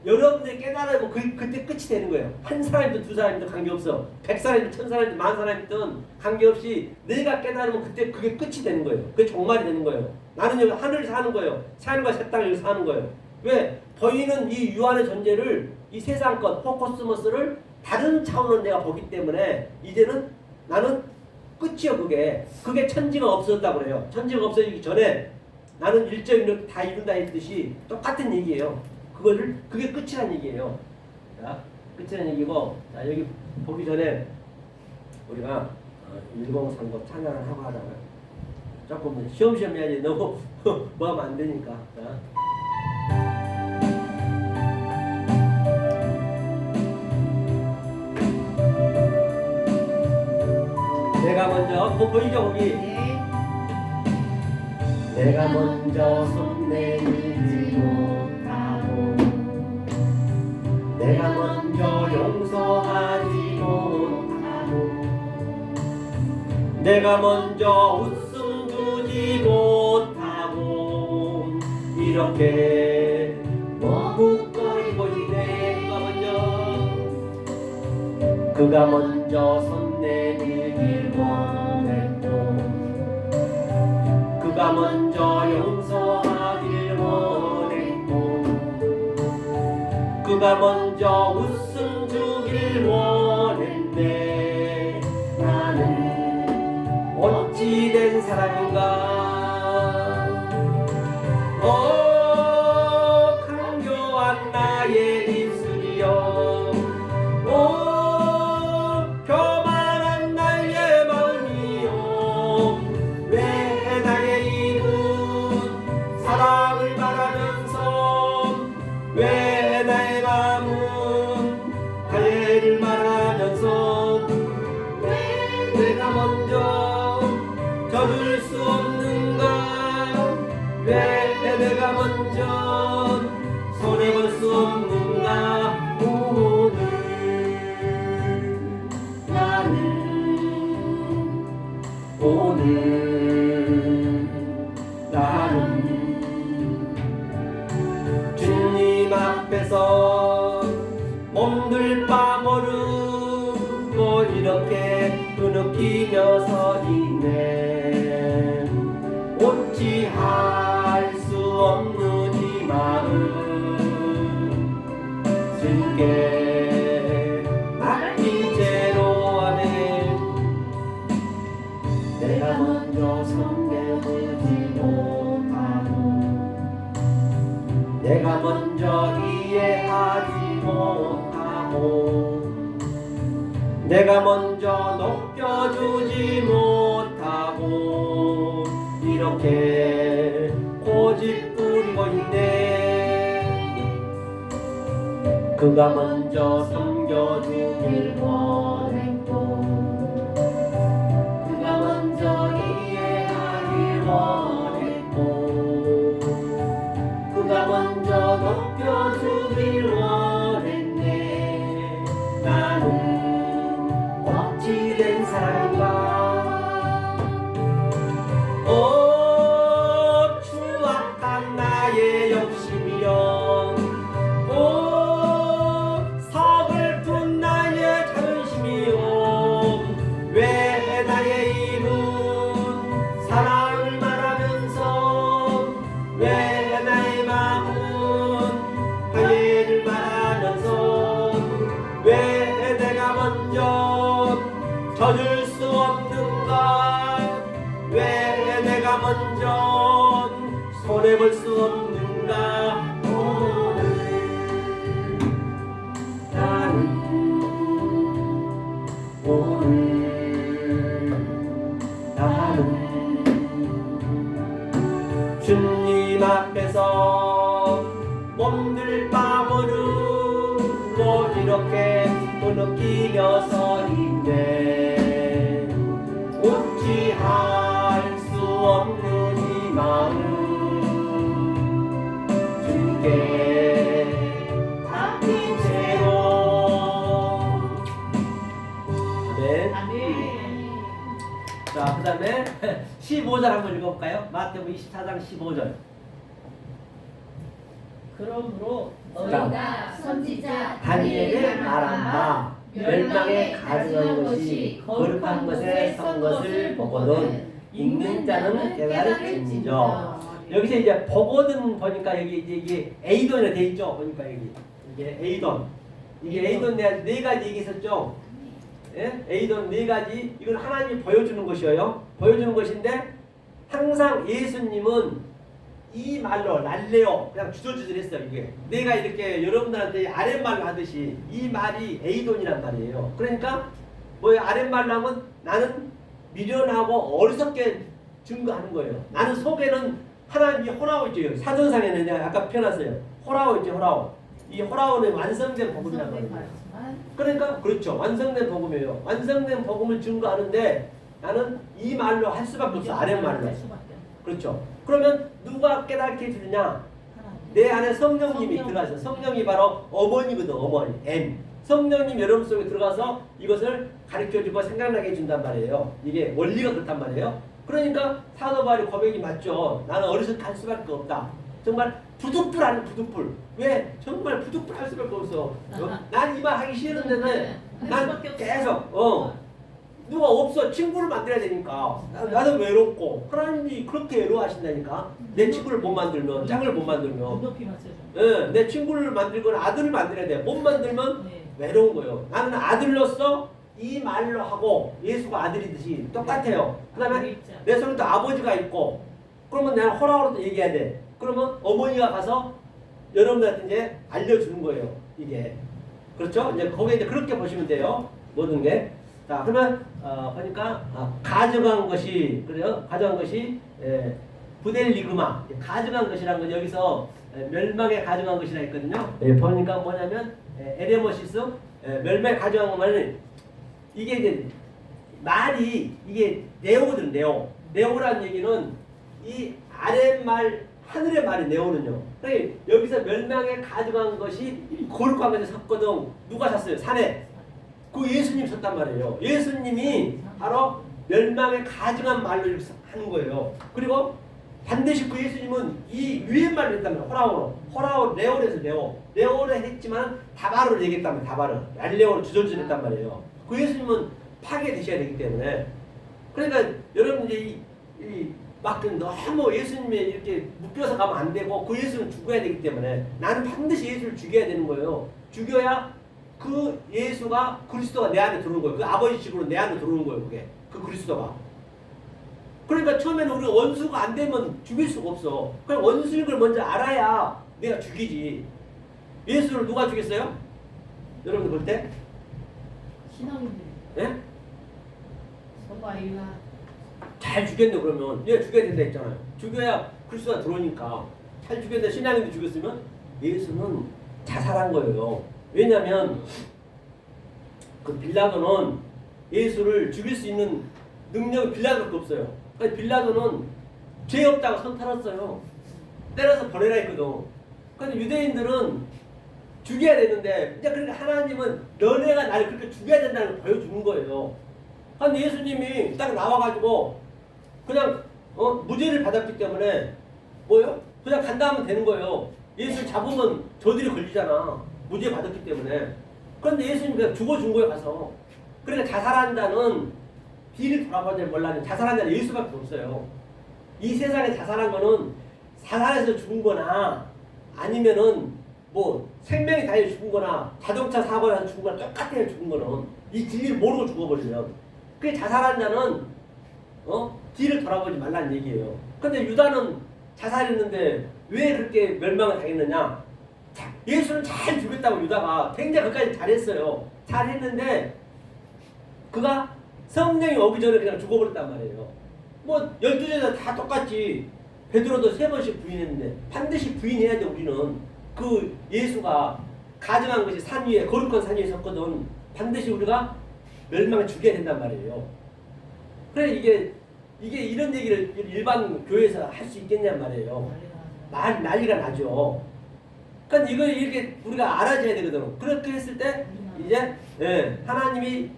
여러분들이 깨달으면 그때 끝이 되는 거예요. 한 사람이든 두 사람이든 관계없어. 100사람이든 1000사람이든 10,000사람이든 관계없이 내가 깨달으면 그때 그게 끝이 되는 거예요. 그게 종말이 되는 거예요. 나는 여기 하늘을 사는 거예요. 하늘과 새 땅을 여기 사는 거예요. 왜? 보이는 이 유한의 존재를 이 세상 것 호코스모스를 다른 차원으로 내가 보기 때문에 이제는 나는 끝이요. 그게 천지가 없어졌다고 그래요. 천지가 없어지기 전에 나는 일정이로 다 이룬다 했듯이 똑같은 얘기예요. 그게 끝이란 얘기예요. 자, 끝이란 얘기고, 자, 여기 보기 전에 우리가 1030 찬양을 하고 하다가 조금 쉬엄쉬엄 해야지 너무 뭐 하면 안 되니까. 자. 내가 먼저 그거 보이죠 거기? 네. 내가 먼저 손 내밀지 못하고 내가 먼저 용서하지 못하고 내가 먼저 웃음 주지 못하고 이렇게 머뭇거리고 있네. 그가 먼저 손 내밀길 원했고 그가 먼저 용서하길 원했고 그가 먼저 웃음 주길 원했네. 나는 어찌 된 사람인가. 강교한 나의 입술이여 교만한 나의 마음이여 왜 나의 입은 사랑을 말하면서 왜 나의 마음은 화해를 말하면서 왜 내가 먼저 져줄 수 없는가. 왜 내가 먼저 손해볼 수 없는가. 오늘 나는 주님 앞에서 몸둘 바 모르고 이렇게 흐느끼며 서 있네. 어찌할 수 없는 이 마음 주께 맡긴 채로 하네. 내가 먼저 손대지 못하고 내가 먼저 이해하지 못하고 내가 먼저 높여주지 못하고 이렇게 고집 부리고 있네. 그가 먼저 섬겨주길 원했고 그가 먼저 이해하길 원했고 그가 먼저 높여주길 원했네. 나는 어찌 된 사람인가. 추악한 나의 욕심이여 서글픈 나의 자존심이여 왜 나의 입은 사랑을 말하면서 왜 나의 마음은 화해를 말하면서 왜 내가 먼저 져줄 수 없는가. 왜 내가 먼저 손해볼 수 없는가. 나는 주님 앞에서 몸둘 바 모르고 이렇게 흐느끼며 서 있네. 어찌할 수 없는 이 마음 주께 맡긴 채로. 아멘. 자, 그 다음에 15절 한번 읽어볼까요? 마태복음 24장 15절. 그러므로 너희가 선지자 다니엘의 말한 바 멸망에 가증한 것이 거룩한 것에 선 것을 보거든 읽는 자는 깨달을지니라. 여기서 이제 보거든 보니까 여기 이게 에이돈이라 돼 있죠. 보니까 여기 이게 에이돈. 이게 에이돈 네 가지 얘기했었죠. 예? 에이돈 네 가지. 이건 하나님이 보여주는 것이에요. 보여주는 것인데 항상 예수님은 이 말로 랄레오 그냥 주저주저했어요. 이게 내가 이렇게 여러분들한테 아랫말로 하듯이 이 말이 에이돈이란 말이에요. 그러니까 뭐예요? 아랫말로 하면 나는 미련하고 어리석게 증거하는 거예요. 나는 속에는 하나님이 호라오 있죠. 사전상에는 내가 아까 펴놨어요. 호라오 있죠. 호라오. 이 호라오는 완성된 복음이란 말이에요. 그러니까 그렇죠. 완성된 복음이에요. 완성된 복음을 증거하는데 나는 이 말로 할 수밖에 없어. 아랫말로. 그렇죠. 그러면 누가 깨닫게 해주느냐? 내 안에 성령님이 들어가서 성령이 바로 어머니거든. 어머니 M. 성령님 여러분 속에 들어가서 이것을 가르쳐주고 생각나게 해준단 말이에요. 이게 원리가 그렇단 말이에요. 그러니까 사도 바울의 고백이 맞죠. 나는 어려서 갈 수밖에 없다. 정말 부득불 아닌 부득불. 왜? 정말 부득불 할 수밖에 없어. 난 이 말 하기 싫은데는 난 계속 누가 없어. 친구를 만들어야 되니까. 나는 외롭고 하나님이 그렇게 외로워하신다니까. 내 친구를 못 만들면, 짝을 못 만들면, 높이 맞춰줘. 예, 내 친구를 만들거나 아들을 만들어야 돼. 못 만들면 네. 외로운 거예요. 나는 아들로서 이 말로 하고 예수가 아들이듯이 똑같아요. 그다음에 내 손에도 아버지가 있고, 그러면 내가 허락으로도 얘기해야 돼. 그러면 어머니가 가서 여러분들한테 이제 알려주는 거예요. 이게 그렇죠? 이제 거기에 이제 그렇게 보시면 돼요. 모든 게. 자, 그러면 보니까 가져간 것이 그래요. 가져간 것이 부델리그마 가져간 것이라는 건 여기서 멸망에 가져간 것이라 했거든요. 보니까 뭐냐면 에레모시스 멸망에 가져간 거는 이게 이제 말이 이게 네오거든. 네오라는 얘기는 이 아랫말 하늘의 말이 네오는요. 그러니까 여기서 멸망에 가져간 것이 거룩한 것에 섰거든. 누가 샀어요? 산에. 그 예수님 섰단 말이에요. 예수님이 바로 멸망에 가증한 말로 이렇게 하는 거예요. 그리고 반드시 그 예수님은 이 위의 말을 했다면 호라오로 레오에서 레오를 했지만 다바로 얘기했다면 다바로 랄레오로 주절주절했단 말이에요. 그 예수님은 파괴되셔야 되기 때문에 그러니까 여러분 이제 막 너무 예수님에 이렇게 묶여서 가면 안 되고 그 예수는 죽어야 되기 때문에 나는 반드시 예수를 죽여야 되는 거예요. 죽여야 그 예수가 그리스도가 내 안에 들어오는 거예요. 그 아버지 집으로 내 안에 들어오는 거예요. 그게 그 그리스도가. 그러니까 처음에는 우리가 원수가 안 되면 죽일 수가 없어. 그럼 원수인 걸 먼저 알아야 내가 죽이지. 예수를 누가 죽였어요? 여러분들 볼 때? 신앙인들. 예? 서바이나. 잘 죽였네 그러면. 얘 죽여야 된다 했잖아요. 죽여야 그리스도가 들어오니까. 잘 죽였는데 신앙인도 죽였으면 예수는 자살한 거예요. 왜냐하면 그 빌라도는 예수를 죽일 수 있는 능력이 빌라도밖에 없어요. 그러니까 빌라도는 죄 없다고 손 털었어요. 때려서 보내라 했거든. 그런데 유대인들은 죽여야 되는데 이제 그러니까 하나님은 너네가 나를 그렇게 죽여야 된다는 걸 보여주는 거예요. 근데 예수님이 딱 나와가지고 그냥 무죄를 받았기 때문에 뭐요? 그냥 간다 하면 되는 거예요. 예수를 잡으면 저들이 걸리잖아. 무죄 받았기 때문에. 그런데 예수님이 그냥 죽어준 거예요 가서. 그러니까 자살한다는 뒤를 돌아봐야 몰라는 자살한다는 예수밖에 없어요. 이 세상에 자살한 거는 자살해서 죽은 거나 아니면은 뭐 생명이 다해 죽은 거나 자동차 사고 나서 죽은 거나 똑같아요. 죽은 거는 이 진리를 모르고 죽어버리면 그게 자살한 자는 뒤를 돌아보지 말라는 얘기예요. 근데 유다는 자살했는데 왜 그렇게 멸망을 당했느냐? 예수는 잘 죽였다고 유다가 굉장히 그까지 잘했어요. 잘했는데 그가 성령이 오기 전에 그냥 죽어버렸단 말이에요. 뭐 12제자 다 똑같지. 베드로도 3번씩 부인했는데 반드시 부인해야 돼. 우리는 그 예수가 가증한 것이 산 위에 거룩한 산 위에 섰거든. 반드시 우리가 멸망을 죽여야 된단 말이에요. 그래 이게 이런 얘기를 일반 교회에서 할 수 있겠냔 말이에요. 난리가 나죠. 그러니까 이걸 이렇게 우리가 알아줘야 되거든. 그렇게 했을 때 이제 하나님이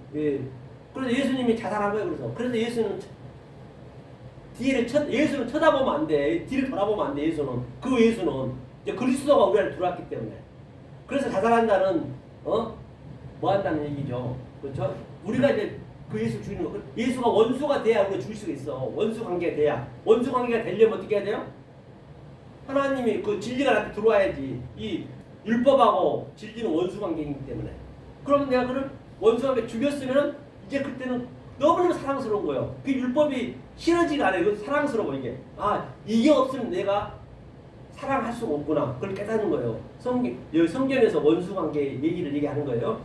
그래서 예수님이 자살한 거예요. 그래서 예수는 예수는 쳐다보면 안 돼. 뒤를 돌아보면 안 돼. 예수는 이제 그리스도가 우리를 들어왔기 때문에. 그래서 자살한다는 뭐 한다는 얘기죠. 그렇죠? 우리가 이제 그 예수 죽이는 거. 예수가 원수가 돼야 우리가 죽일 수가 있어. 원수 관계가 돼야. 원수 관계가 되려면 어떻게 해야 돼요? 하나님이 그 진리가 나한테 들어와야지. 이 율법하고 진리는 원수 관계이기 때문에. 그러면 내가 그를 원수 관계 죽였으면 이제 그때는 너무너무 사랑스러운 거예요. 그 율법이 싫어지가 않아요. 이거 사랑스러워 이게. 이게 없으면 내가 사랑할 수가 없구나. 그걸 깨닫는 거예요. 성경에서 원수 관계 얘기를 얘기하는 거예요.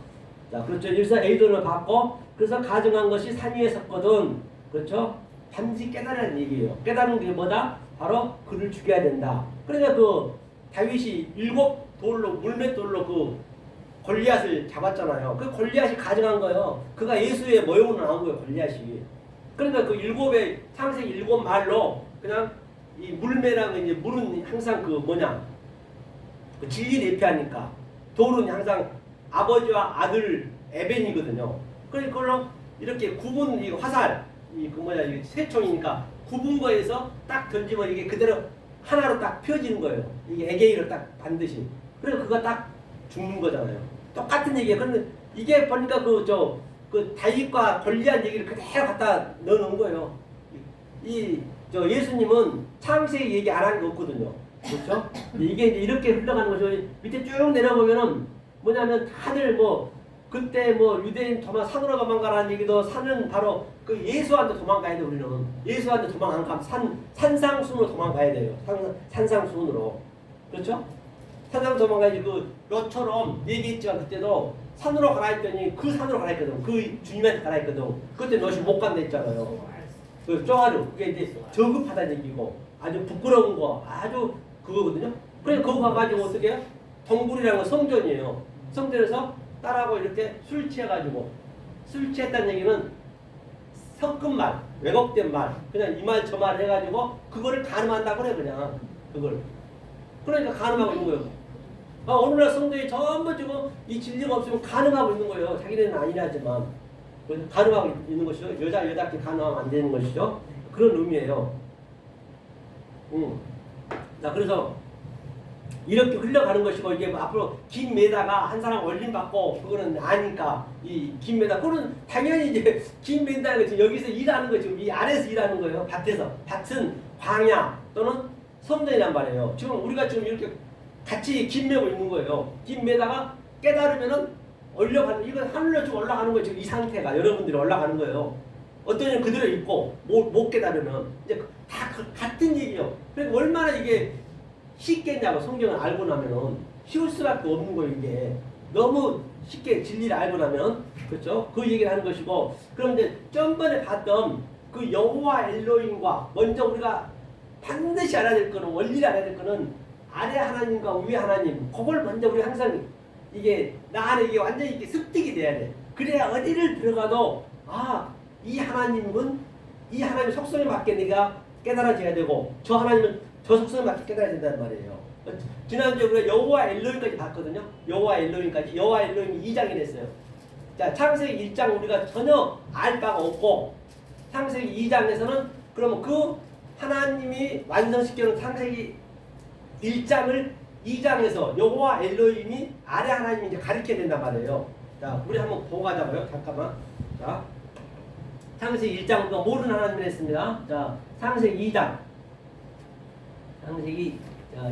자, 그렇죠. 일사 A돈을 받고 그래서 가정한 것이 산 위에 섰거든. 그렇죠? 반드시 깨달으라는 얘기예요. 깨달은 게 뭐다? 바로 그를 죽여야 된다. 그러니까 그 다윗이 7 돌로 물맷돌로 그 골리앗을 잡았잖아요. 그 골리앗이 가정한 거예요. 그가 예수의 모형으로 나온 거예요. 골리앗이. 그러니까 그 7의 창세기 7 말로 그냥 이 물매랑 이제 물은 항상 그 뭐냐 그 진리 대표하니까 돌은 항상 아버지와 아들 에벤이거든요. 그러니까 그걸로 이렇게 구분 이 화살 이그 뭐냐 이 세총이니까 구분 거에서 딱 던지면 이게 그대로 하나로 딱 펴지는 거예요. 이게 에게이로 딱 반드시. 그래서 그거 딱 죽는 거잖아요. 똑같은 얘기예요. 그런데 이게 보니까 그 다윗과 권리한 얘기를 그대로 갖다 넣어놓은 거예요. 저 예수님은 창세기 얘기 안 하는 게 없거든요. 그렇죠? 이게 이제 이렇게 흘러가는 거죠. 밑에 쭉 내려보면은 뭐냐면 다들 뭐 그때 뭐 유대인 산으로 도망가라는 얘기도 산은 바로 그 예수한테 도망가야 돼. 우리는 예수한테 도망 안 가면 산상순으로 도망가야 돼요. 산상순으로. 그렇죠? 산상 도망가야지. 그 너처럼 얘기했지만 그때도 산으로 가라 했더니 그 산으로 가라 했거든. 그 주님한테 가라 했거든. 그때 너시 못 간다 했잖아요. 그 쪼아루 그게 이제 저급하다는 얘기고 아주 부끄러운 거 아주 그거거든요. 그래서 거기 가가지고 어떻게 해요? 동굴이라는 건 성전이에요. 성전에서 딸하고 이렇게 술 취해가지고 술 취했다는 얘기는 섞은 말, 왜곡된 말, 그냥 이 말 저 말 해가지고 그거를 가늠한다 그래 그냥 그걸. 그러니까 가늠하고 있는 거예요. 오늘날 성도에 전부 지금 이 진리가 없으면 가늠하고 있는 거예요. 자기네는 아니라지만 가늠하고 있는 것이죠. 여자끼리 가늠하면 안 되는 것이죠. 그런 의미예요. 자 그래서 이렇게 흘러가는 것이고 이게 앞으로 긴 메다가 한 사람 올림 받고 그거는 아니까 이 긴 메다 그거는 당연히 이제 긴 메다는 거지 여기서 일하는 거죠. 이 아래에서 일하는 거예요. 밭은 광야 또는 성전이란 말이에요. 지금 우리가 지금 이렇게 같이 긴 메고 있는 거예요. 긴 메다가 깨달으면은 올려가는 이건 하늘로 좀 올라가는 거예요. 지금 이 상태가 여러분들이 올라가는 거예요. 어떤 년 그대로 있고 못 깨달으면 이제 다 같은 얘기예요. 그러니까 얼마나 이게 쉽겠냐고 성경을 알고 나면은 쉬울 수밖에 없는 거예요. 이게 너무 쉽게 진리를 알고 나면 그렇죠? 그 얘기를 하는 것이고 그럼 이제 전번에 봤던 그 여호와 엘로힘과 먼저 우리가 반드시 알아야 될 거는 원리를 알아야 될 거는 아래 하나님과 위에 하나님 그걸 먼저 우리 항상 이게 나 안에 이게 완전히 이렇게 습득이 돼야 돼. 그래야 어디를 들어가도 이 하나님은 이 하나님의 속성에 맞게 내가 깨달아져야 되고 저 하나님은 저 속성에 맞게 깨달아야 된다는 말이에요. 지난주에 우리가 여호와 엘로힘까지 봤거든요. 여호와 엘로힘까지. 여호와 엘로힘이 2장이 됐어요. 자, 창세기 1장 우리가 전혀 알 바가 없고 창세기 2장에서는 그러면 그 하나님이 완성시켜놓은 창세기 1장을 2장에서 여호와 엘로힘이 아래 하나님이 이제 가르쳐야 된단 말이에요. 자, 우리 한번 보고 가자고요. 잠깐만. 자, 창세기 1장 우리가 모르는 하나님을 했습니다. 자, 창세기 2장. 창세기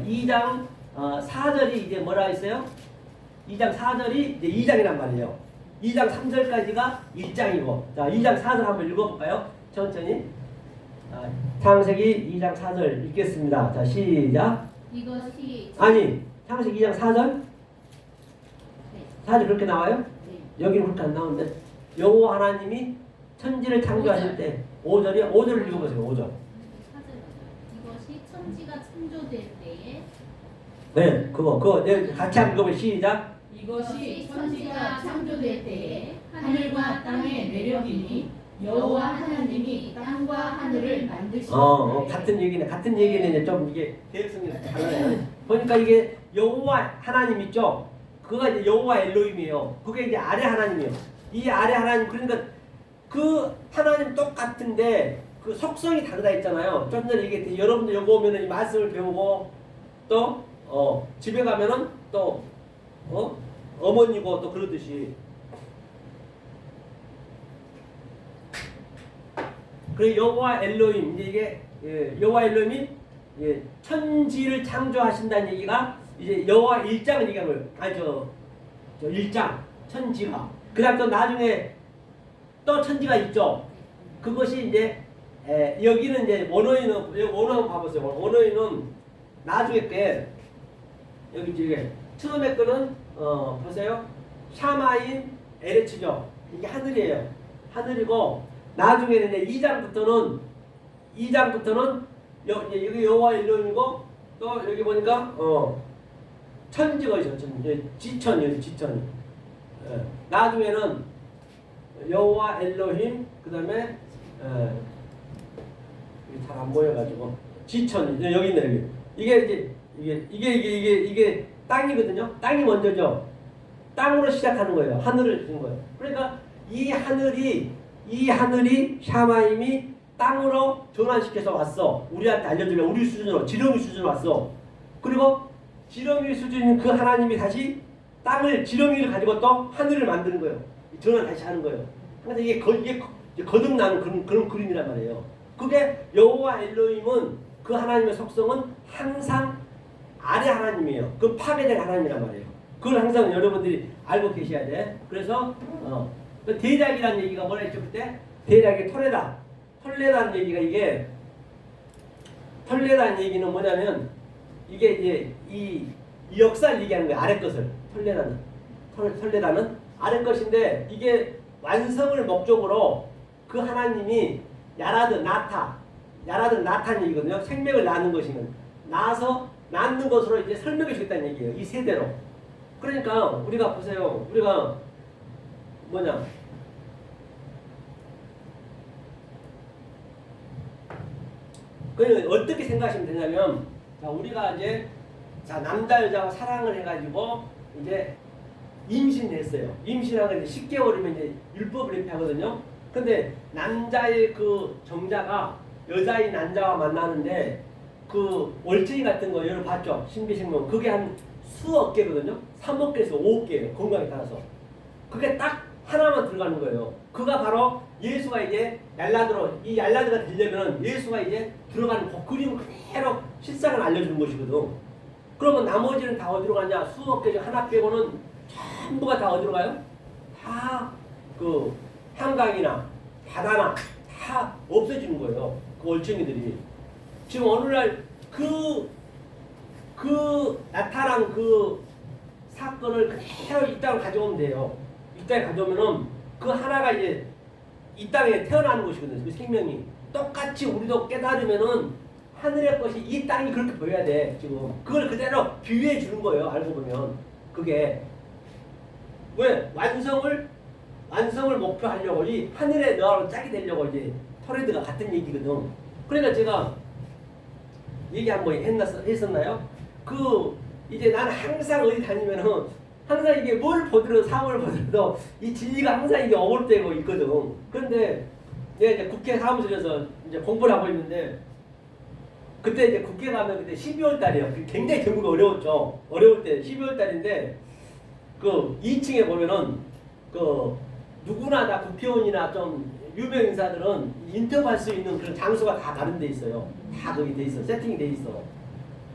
2장 4절이 이제 뭐라 했어요? 2장 4절이 이제 2장이란 말이에요. 2장 3절까지가 1장이고 자 2장 4절 한번 읽어볼까요? 천천히 창세기 2장 4절 읽겠습니다. 자 시작. 이것이 아니 창세기 2장 4절? 네. 4절 그렇게 나와요? 네. 여기는 그렇게 안 나오는데 여호와 하나님이 천지를 창조하실 때 5절이요? 5절을 읽어보세요. 5절. 이것이 천지가 창조될 때에 네 그거 같이 한번 읽어보세요. 시작. 이것이 천지가 창조될 때에 하늘과 땅의 매력이니 여호와 하나님이 땅과 하늘을 만드시고 같은 얘기네. 같은 얘기는 이제 좀 이게 대역성이 달라요. 보니까 이게 여호와 하나님 있죠. 그가 이제 여호와 엘로힘이에요. 그게 이제 아래 하나님이에요. 이 아래 하나님 그러니까 그 하나님 똑같은데 그 속성이 다르다 했잖아요. 좀 전에 얘기했듯이 여러분들 여기 오면은 이 말씀을 배우고 또 집에 가면은 또 어머니고 또 그러듯이 그리고 여호와 엘로힘 이제 이게 여호와 엘로힘이 천지를 창조하신다는 얘기가 이제 여호와 1장을 얘기하는 거예요. 아니 저 1장 천지가 그다음 또 나중에 또 천지가 있죠. 그것이 이제 여기는 이제 원어인은 원어 봐보세요. 원어인은 나중에 때 여기 이제 처음에 거는 보세요. 샤마인 에레츠죠. 이게 하늘이에요. 하늘이고 나중에는 이제 2장부터는 여기 여호와 엘로힘이고 또 여기 보니까 천지가 있어. 지천이에요. 지천이. 나중에는 여호와 엘로힘 그다음에 잘 안 보여가지고 지천이 여기 있네 여기. 이게 땅이거든요. 땅이 먼저죠. 땅으로 시작하는 거예요. 하늘을 준 거예요. 그러니까 이 하늘이 샤마임이 땅으로 전환시켜서 왔어. 우리한테 알려주려 우리 수준으로 지렁이 수준으로 왔어. 그리고 지렁이 수준인 그 하나님이 다시 땅을 지렁이를 가지고 또 하늘을 만드는 거예요. 전환 다시 하는 거예요. 그래서 이게 거듭나는 그런 그림이란 말이에요. 그게 여호와 엘로힘은 그 하나님의 속성은 항상 아래 하나님이에요. 그 파괴된 하나님이란 말이에요. 그걸 항상 여러분들이 알고 계셔야 돼. 그래서 그 대략이라는 얘기가 뭐라 했죠 그때? 대략이 톨레다는 얘기가 이게 톨레다는 얘기는 뭐냐면 이게 이제 이 역사를 얘기하는 거예요. 아래 것을 톨레다는 아래 것인데 이게 완성을 목적으로 그 하나님이 야라든 나타는 얘기거든요. 생명을 낳는 것이면 낳아서 낳는 것으로 이제 설명해 주겠다는 얘기예요. 이 세대로. 그러니까 우리가 보세요. 우리가 뭐냐? 그 어떻게 생각하시면 되냐면, 자 우리가 이제 자 남자 여자가 사랑을 해가지고 이제 임신했어요. 임신하고 이제 10개월이면 이제 율법을 입하거든요. 근데 남자의 그 정자가 여자인 남자와 만나는데 그 월체인 같은 거 여러분 봤죠? 신비생명 그게 한 수억 개거든요. 3억 개에서 5억 개예요. 건강에 따라서. 그게 딱 하나만 들어가는 거예요. 그가 바로 예수가 이제 이 얄라드가 되려면 예수가 이제 들어가는 그 그림 그대로 실상을 알려주는 것이거든. 그러면 나머지는 다 어디로 가냐? 수억 개 중 하나 빼고는 전부가 다 어디로 가요? 다 그 한강이나 바다나 다 없어지는 거예요. 그 월척이들이. 지금 오늘날 그 나타난 그 사건을 그대로 이 땅을 가져오면 돼요. 이 땅에 가져오면은 그 하나가 이제 이 땅에 태어나는 것이거든요. 그 생명이. 똑같이 우리도 깨달으면은 하늘의 것이 이 땅이 그렇게 보여야 돼. 지금. 그걸 그대로 비유해 주는 거예요. 알고 보면. 그게. 왜? 완성을 목표하려고 이 하늘의 너하고 짝이 되려고 이제 토레드가 같은 얘기거든. 그러니까 제가 얘기 한번 했었나요? 이제 나는 항상 어디 다니면은 항상 이게 뭘 보더라도 사물을 보더라도 이 진리가 항상 이게 어울되고 있거든. 그런데 내가 이제 국회 사무실에서 이제 공부를 하고 있는데 그때 이제 국회 가면 그때 12월 달이에요. 굉장히 경우가 어려웠죠. 어려울 때 12월 달인데 그 2층에 보면은 그 누구나 다 국회의원이나 좀 유명 인사들은 인터뷰할 수 있는 그런 장소가 다 다른 데 있어요. 다 거기 돼 있어. 세팅이 돼 있어.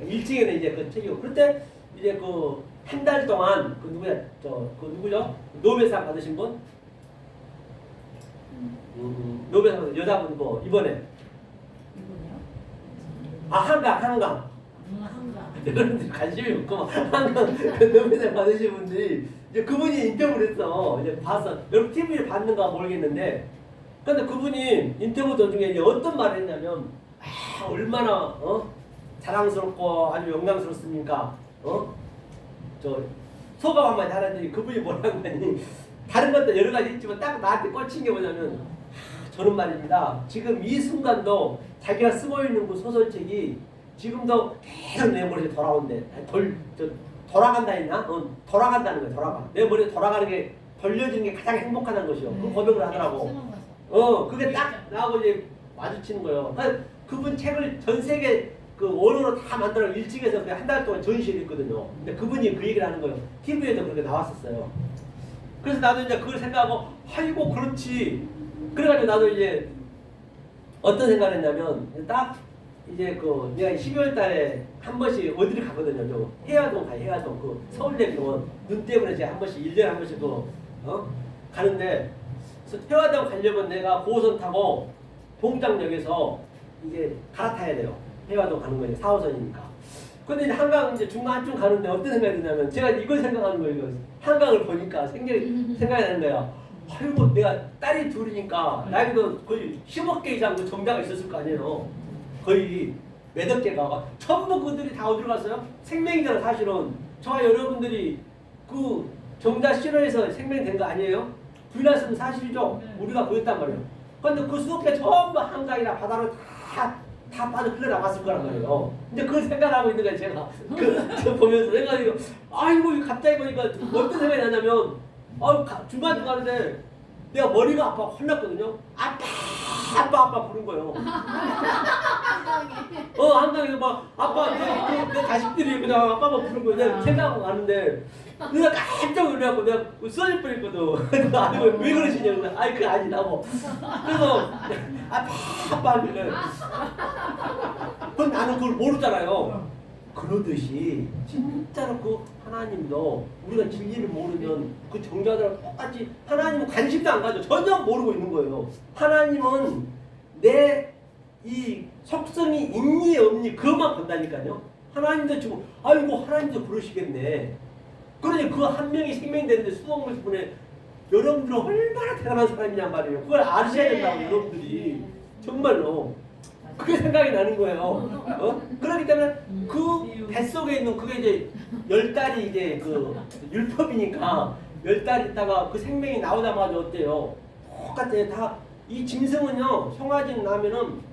1층에는 이제 그 책이고. 그때 이제 그 한 달 동안 그 누구죠? 노벨상 받으신 분? 노벨상 받으신 여자분 뭐 이번에 한강. 여러분들 관심이 없구만. 한강 노벨상 받으신 분들이 이제 그분이 인터뷰를 했어. 이제 봤어. 여러분 TV를 봤는가 모르겠는데, 근데 그분이 인터뷰 도중에 이제 어떤 말을 했냐면, 얼마나 자랑스럽고 아주 영광스럽습니까? 저 소감 한마디 하라더니 그분이 뭐라고 하니, 다른 것도 여러 가지 있지만 딱 나한테 꽂힌 게 뭐냐면, 저는 말입니다. 지금 이 순간도 자기가 쓰고 있는 그 소설책이 지금도 계속 내 머리에 돌아온대. 돌아간다 했나? 돌아간다는 거야. 돌아가. 내 머리에 돌아가는 게 돌려주는 게 가장 행복하다는 것이요. 그 고백을 하더라고. 그게 딱 나하고 이제 마주치는 거예요. 그분 책을 전 세계 그 원어로 다 만들어 일찍해서 한 달 동안 전시를 했거든요. 근데 그분이 그 얘기를 하는 거예요. TV에도 그렇게 나왔었어요. 그래서 나도 이제 그걸 생각하고, 아이고 그렇지. 그래가지고 나도 이제 어떤 생각을 했냐면, 딱 이제 그 내가 12월 달에 한 번씩 어디를 가거든요. 저 해화동 가요. 해화동 그 서울대병원 눈 때문에 제가 한 번씩 1년에 한 번씩 가는데, 그래서 해화동 가려면 내가 고호선 타고 동작역에서 이제 갈아타야 돼요. 해화동 가는 거예요. 4호선이니까. 근데 이제 한강 이제 중간쯤 가는데 어떤 생각이 드냐면, 제가 이걸 생각하는 거예요. 한강을 보니까 생각이 나는 거야. 아이고 내가 딸이 둘이니까 나에게도 거의 10억 개 이상 그 정자가 있었을 거 아니에요. 거의 몇억 개가. 전부 그들이 다 어디로 갔어요? 생명이잖아 사실은. 저와 여러분들이 그 정자 실현해서 생명이 된 거 아니에요? 부인하시면 사실이죠. 우리가 보였단 말이에요. 근데 그 수억 개 전부 한강이나 바다로 다 다 빠져 흘러나갔을 거란 말이에요. 근데 그걸 생각하고 있는 거예요, 제가. 저 보면서 생각해요. 아이고, 이거 갑자기 보니까 어떤 생각이 나냐면, 중간중간에 내가 머리가 아파 혼났거든요. 아빠 부른 거예요. 한강에서 막 아빠 내 자식들이 그냥 아빠만 부른 거예요. 내가 생각하고 가는데 내가 깜짝 놀라고 내가 쓰러질 뻔했거든. 아니 왜 그러시냐고. 아니 그게 아니라고. 그래서 아빠 하길래 그럼 나는 그걸 모르잖아요. 그러듯이 진짜로 그 하나님도 우리가 진리를 모르면 그 정자들하고 똑같이 하나님은 관심도 안 가져. 전혀 모르고 있는 거예요. 하나님은 내 이 속성이 있니 없니 그것만 본다니까요. 하나님도 지금 아이고 하나님도 그러시겠네. 그러니 그 한 명이 생명이 되는데 수억 분에 여러분들은 얼마나 대단한 사람이냔 말이에요. 그걸 아셔야 된다고 여러분들이 정말로 그게 생각이 나는 거예요. 그렇기 때문에 그 뱃속에 있는 그게 이제 10달이 이제 그 율법이니까 10달 있다가 그 생명이 나오자마자 어때요? 똑같아요. 다 이 짐승은요 송아지 나면은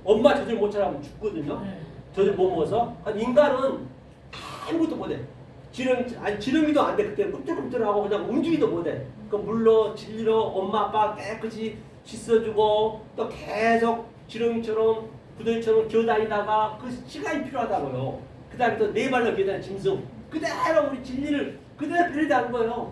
엄마 젖을 못 차면 죽거든요. 젖을 못 먹어서. 인간은 아무것도 못해. 지렁이도 안 돼. 그때 꿈틀꿈틀하고 그냥 움직이도 못해. 그 물로 진리로 엄마 아빠 깨끗이 씻어주고 또 계속 지렁이처럼 부들처럼 기어다니다가 그 시간이 필요하다고요. 그 다음에 또 네 발로 기어다니는 짐승 그대로 우리 진리를 그대로 배려하는 거예요.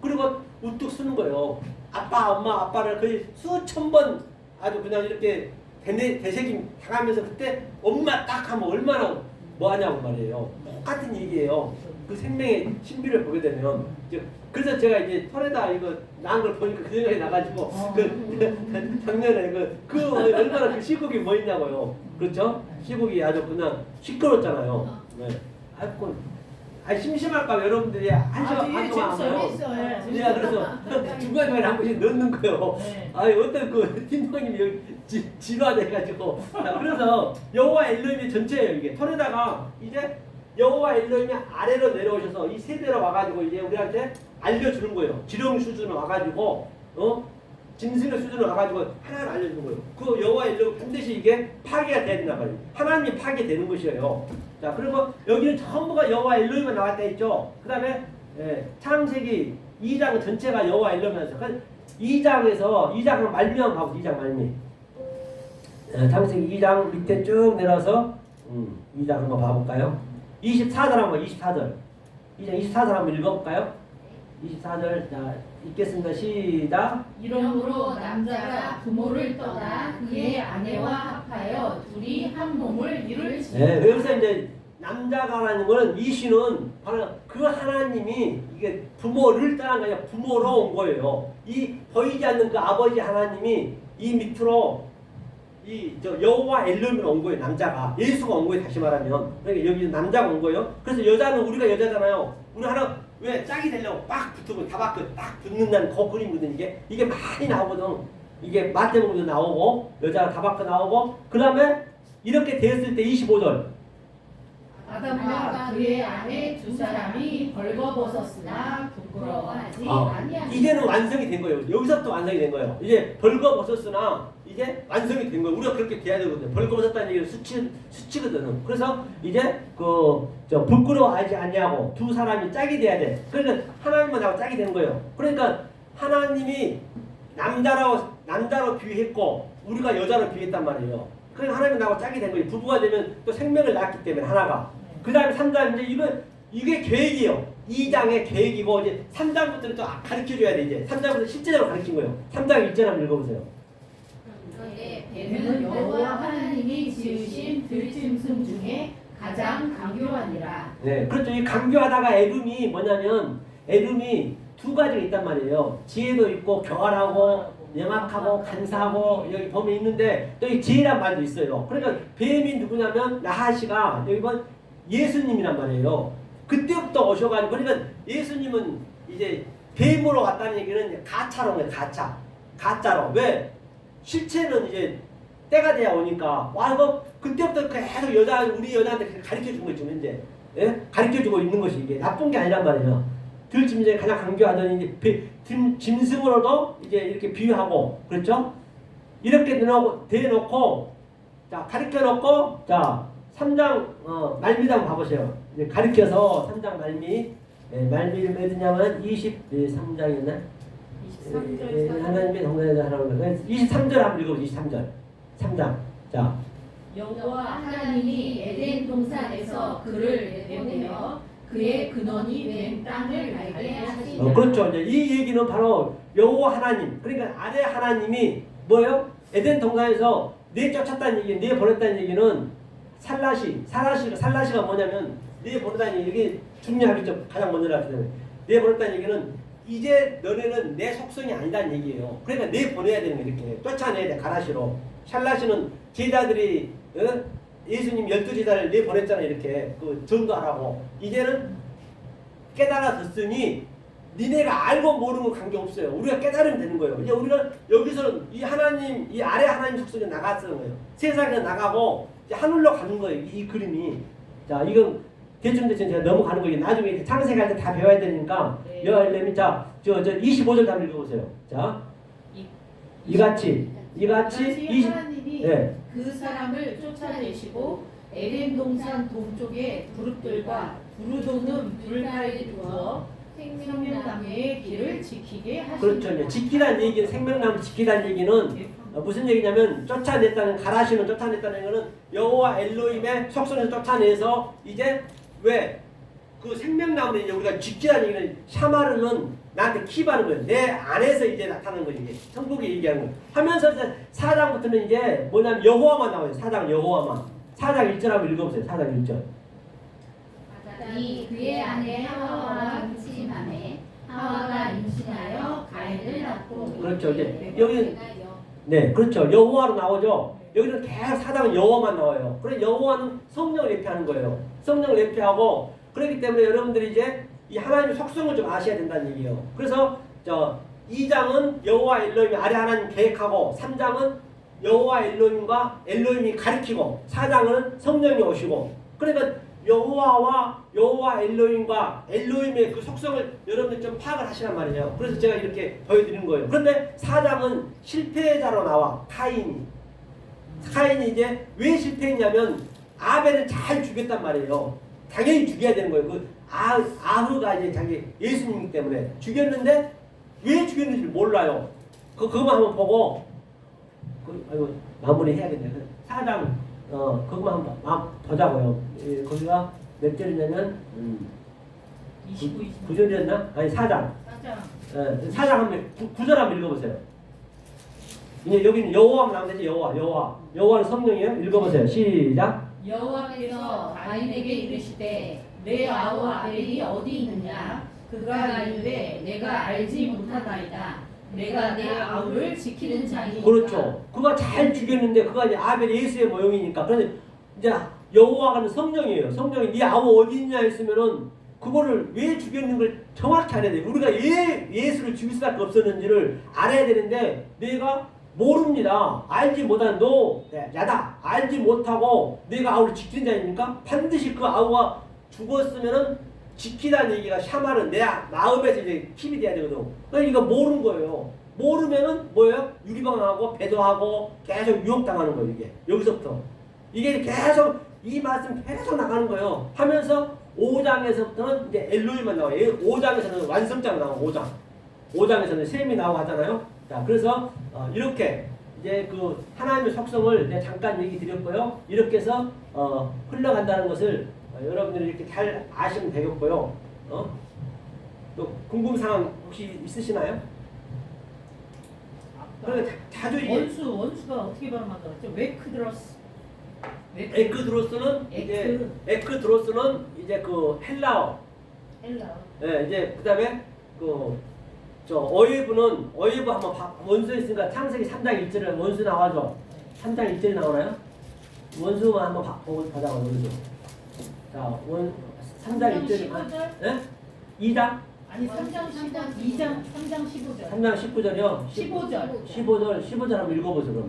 그리고 우뚝 서는 거예요. 아빠 엄마 아빠를 거의 수천 번 아주 그냥 이렇게 대세김 당하면서 그때 엄마 딱 하면 얼마나 뭐하냐고 말이에요. 똑같은 얘기예요. 그 생명의 신비를 보게 되면 그래서 제가 이제 털에다 이거 낳은 걸 보니까 그 생각이 나가지고 작년에 그 얼마나 그 시국이 뭐 있냐고요. 그렇죠? 시국이 아주 그냥 시끄럽잖아요. 네. 심심할까 여러분들이 한 시간 반 동안 하고요. 제가 그래서 중간중간에 한 번씩 넣는 거예요. 어떤 그 팀장님이 여기 진화돼가지고 그래서 여호와 엘로힘의 전체예요. 이게 털에다가 이제 여호와 엘로힘이 아래로 내려오셔서 이 세대로 와가지고 이제 우리한테 알려주는 거예요. 지령 수준으로 와가지고 짐승의 수준으로 와가지고 하나를 알려주는 거예요. 그 여호와 엘로힘 반드시 이게 파괴가 돼야 된단 말이에요. 하나님이 파괴되는 것이에요. 자 그리고 여기는 전부가 여호와 엘로힘만 나왔다 했죠. 그 다음에 창세기 2장 전체가 여호와 엘로힘이었어요. 2장은 말미암 가고 2장 말미. 창세기 2장 밑에 쭉 내려서 2장 한번 봐볼까요? 24절 한번 24절 2장 24절 한번 읽어볼까요? 24절 자 읽겠습니다. 시작. 이러므로 남자가 부모를 떠나 그의 아내와 합하여 둘이 한 몸을 이룰지니라. 네, 여기서 이제 남자가라는 거는 이시는 바로 그 하나님이 이게 부모를 떠난 게 아니라 부모로 온 거예요. 이 보이지 않는 그 아버지 하나님이 이 밑으로 여호와 엘로힘으로 온 거예요. 남자가 예수가 온 거예요. 다시 말하면 그러니까 여기 남자가 온 거예요. 그래서 여자는 우리가 여자잖아요. 우리 하나 왜 짝이 되려고 빡 붙으면 다박그 딱 붙는다는 그 그림이거든. 이게 많이 나오거든. 이게 마태복음도 나오고 여자가 다박그 나오고 그 다음에 이렇게 되었을 때 25절 아담과 그의 아내 두 사람이 벌거벗었으나 부끄러워하지 아니하니라. 이제는 완성이 된 거예요. 여기서부터 완성이 된 거예요. 이제 벌거벗었으나 이제 완성이 된 거예요. 우리가 그렇게 돼야 되거든요. 벌거벗었다는 얘기는 수치거든요. 그래서 이제 부끄러워하지 않냐고 두 사람이 짝이 돼야 돼. 그러니까 하나님만 나하고 짝이 되는 거예요. 그러니까 하나님이 남자로 비유했고 우리가 여자로 비유했단 말이에요. 그러니까 하나님이 나하고 짝이 된 거예요. 부부가 되면 또 생명을 낳기 때문에 하나가. 그 다음에 3장 이제 이게 계획이에요. 2장의 계획이고 이제 3장부터는 또 가르쳐줘야 돼. 이제 3장부터 실제적으로 가르친 거예요. 3장 1절 한번 읽어보세요. 뱀은 여호와 하나님이 지으신 들짐승 중에 가장 강교하니라. 네, 그렇죠. 이 강교하다가 에lum이 뭐냐면 에lum이 두 가지가 있단 말이에요. 지혜도 있고 교활하고 명확하고 간사하고 여기 보면 있는데 또 이 지혜란 말도 있어요. 그러니까 뱀이 누구냐면 나하시가 여기 보면 예수님이란 말이에요. 그때부터 오셔가지고 그러니까 예수님은 이제 뱀으로 왔다는 얘기는 가짜로 거예요. 가짜로. 왜? 실체는 이제 때가 돼야 오니까 이거 그때부터 계속 우리 여자한테 가르쳐준 거죠. 이제 가르쳐주고 있는 것이 이게 나쁜 게 아니란 말이에요. 들짐승이 가장 강교하던 이제 짐승으로도 이제 이렇게 비유하고 그렇죠? 이렇게 대놓고 자, 가르쳐 놓고, 자, 3장, 말미도 한번 봐보세요. 이제 가르쳐서 3장 말미. 네, 말미를 몇 드냐면 23장이었나? 23절 하나님의 동산에서 하라는 거. 23절 한번 읽어보세요. 23절. 3장. 자, 여호와 하나님이 에덴 동산에서 그를 내보내어 그의 근원이 된 땅을 알게 하시니라. 그렇죠. 이제 이 얘기는 바로 여호와 하나님, 그러니까 아래 하나님이 뭐예요? 에덴 동산에서 내쫓았다는 얘기, 내보냈다는 얘기는 살라시가 뭐냐면 내보냈다는 얘기 중요하겠죠. 가장 먼저 나왔잖아요. 내보냈다는 얘기는 이제 너네는 내 속성이 아니다는 얘기예요. 그러니까 내보내야 되는 거 이렇게 쫓아내야 돼. 가라시로. 샬라시는 제자들이 예수님 12제자를 내보냈잖아요. 이렇게 그 전도하라고. 이제는 깨달아졌으니 니네가 알고 모르는 건 관계없어요. 우리가 깨달으면 되는 거예요. 이제 우리가 여기서는 이 하나님, 이 아래 하나님 속성에 나갔는 거예요. 세상에 나가고 이제 하늘로 가는 거예요. 이 그림이. 자, 이건 대충 제가 넘어가는 거예요. 나중에 창세할 때 다 배워야 되니까. 네. 여알렘이 자, 저 25절 한번 읽어보세요. 자, 이같이 하나님이 네. 그 사람을 쫓아내시고 에덴 동산 동쪽에 부릅들과 부르도는 불가를 두어 생명나무의 길을 지키게 하시니라. 그렇죠. 이제 지키라는 얘기는 생명나무 지키라는 얘기는 무슨 얘기냐면 쫓아냈다는 가라시는 쫓아냈다는 거는 여호와 엘로힘의 속성에서 쫓아내서 이제 왜 그 생명나무를 이제 우리가 지키라는 얘기는 샤마르는 나한테 킵하는 거예요. 내 안에서 이제 나타나는 거예요. 이게 천국이 얘기하는 거예요. 하면서 이제 4장부터는 이제 뭐냐면 여호와만 나와요. 4장 여호와만. 4장 1절 한번 읽어보세요. 4장 1절. 아담이 그의 아내 하와와 임신함에 하와가 임신하여 가인을 낳고 그렇죠. 이제 여기 네, 그렇죠. 여호와로 나오죠. 여기는 계속 4장은 여호와만 나와요. 그래 여호와는 성령을 예표하는 거예요. 성령을 예표하고 그렇기 때문에 여러분들이 이제 이 하나님의 속성을 좀 아셔야 된다는 얘기예요. 그래서 2장은 여호와 엘로힘이 아래 하나님 계획하고 3장은 여호와 엘로힘과 엘로힘이 가리키고 4장은 성령이 오시고 그러니까 여호와 엘로힘과 엘로힘의 그 속성을 여러분들 좀 파악을 하시란 말이에요. 그래서 제가 이렇게 보여드리는 거예요. 그런데 4장은 실패자로 나와. 카인이 이제 왜 실패했냐면 아벨을 잘 죽였단 말이에요. 당연히 죽여야 되는 거예요. 그 아흐가 이제 자기 예수님이기 때문에 죽였는데 왜 죽였는지 몰라요. 그거만 한번 보고 아이고 마무리 해야겠네. 4장 그거만 한번 보자고요. 거기가 몇 절이냐면 29, 9절이었나? 아니 4장. 4장. 4장 한번 9절 한번 읽어보세요. 이제 여기는 여호와만 나오면 되지. 여호와는 성령이에요. 읽어보세요. 시작. 여호와께서 가인에게 이르시되 내 아우 아벨이 어디 있느냐? 그가 이르되 내가 알지 못하나이다. 내가 내 아우를 지키는 자이니까. 그렇죠. 그가 잘 죽였는데 그가 이제 아벨 예수의 모형이니까. 그런데 이제 여호와가 성령이에요. 성령이 네 아우 어디 있냐 했으면은 그거를 왜 죽였는 걸 정확히 알아야 돼. 우리가 왜 예수를 죽일 수밖에 없었는지를 알아야 되는데 내가 모릅니다. 알지 못한 야다. 알지 못하고 내가 아우를 지키는 자입니까? 반드시 그 아우가 죽었으면은 지키다는 얘기가 샤말은 내 마음에서 이제 킵이 돼야 되거든. 그러니까 이거 모르는 거예요. 모르면은 뭐예요? 유리방하고 배도하고 계속 유혹당하는 거예요. 이게 여기서부터 이게 계속 이 말씀 계속 나가는 거예요. 하면서 5장에서부터는 이제 엘로힘만 나와요. 5장에서는 완성자가 나와요. 5장에서는 셈이 나오고 하잖아요. 자, 그래서 이렇게 이제 그 하나님의 속성을 내가 잠깐 얘기 드렸고요. 이렇게 해서 흘러간다는 것을 여러분들이 이렇게 잘 아시면 되겠고요. 또 궁금사항 혹시 있으시나요? 그러니까 자주 원수가 어떻게 발음한다고 했죠? 에크드로스는 이제 에크드로스는 이제 그 헬라어. 예, 이제 그다음에 어이브는 한번 원수 있으니까 창세기 3장 1절에 원수 나와죠. 3장 1절이 나오나요? 원수만 한번 보자고 원수. 자, 3장 1절이 예? 2장? 아니 3장 2장 3장 15절. 3장 19절이요. 15절 한번 읽어보세요. 그럼.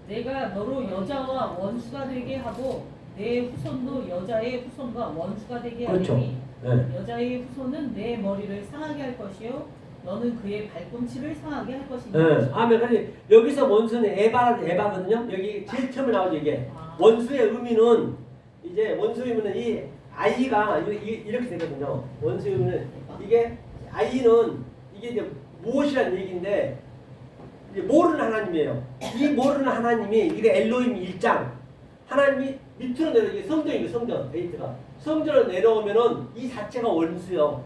내가 너로 여자와 원수가 되게 하고 내 후손도 여자의 후손과 원수가 되게 그렇죠. 하리니 네. 여자의 후손은 내 머리를 상하게 할 것이요 너는 그의 발꿈치를 상하게 할 것이니. 예. 아멘. 근데 여기서 원수는 에바거든요. 여기 제일 처음에 나오죠 이게. 아. 원수의 의미는 이제 원수의 의미는 이 아이가 이렇게 되거든요. 원수의 의미는 이게 아이는 이게 이제 무엇이란 얘기인데 이제 모르는 하나님이에요. 이 모르는 하나님이 이게 엘로힘 1장 하나님이 밑으로 내려 이게 성전이고 성전 데이트가 성전으로 내려오면은 이 자체가 원수요.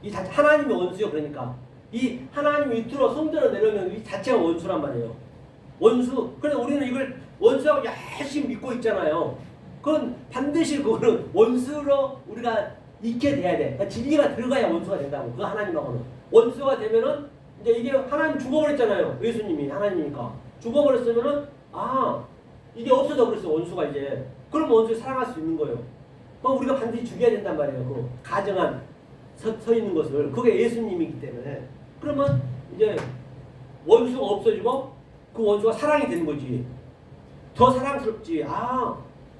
이 자체 하나님이 원수요. 그러니까 이 하나님 밑으로 성전으로 내려오면 이 자체가 원수란 말이에요. 원수. 그래서 우리는 이걸 원수하고 열심히 믿고 있잖아요. 그건 반드시 그거는 원수로 우리가 있게 돼야 돼. 그러니까 진리가 들어가야 원수가 된다고. 그 하나님하고는 원수가 되면은 이제 이게 하나님 죽어버렸잖아요. 예수님이 하나님이니까 죽어버렸으면은 아 이게 없어져 버렸어 원수가 이제. 그럼 원수 사랑할 수 있는 거예요. 그럼 우리가 반드시 죽여야 된단 말이에요. 그 가정한 서 있는 것을. 그게 예수님이기 때문에. 그러면 이제 원수가 없어지고 그 원수가 사랑이 되는 거지. 더 사랑스럽지. 아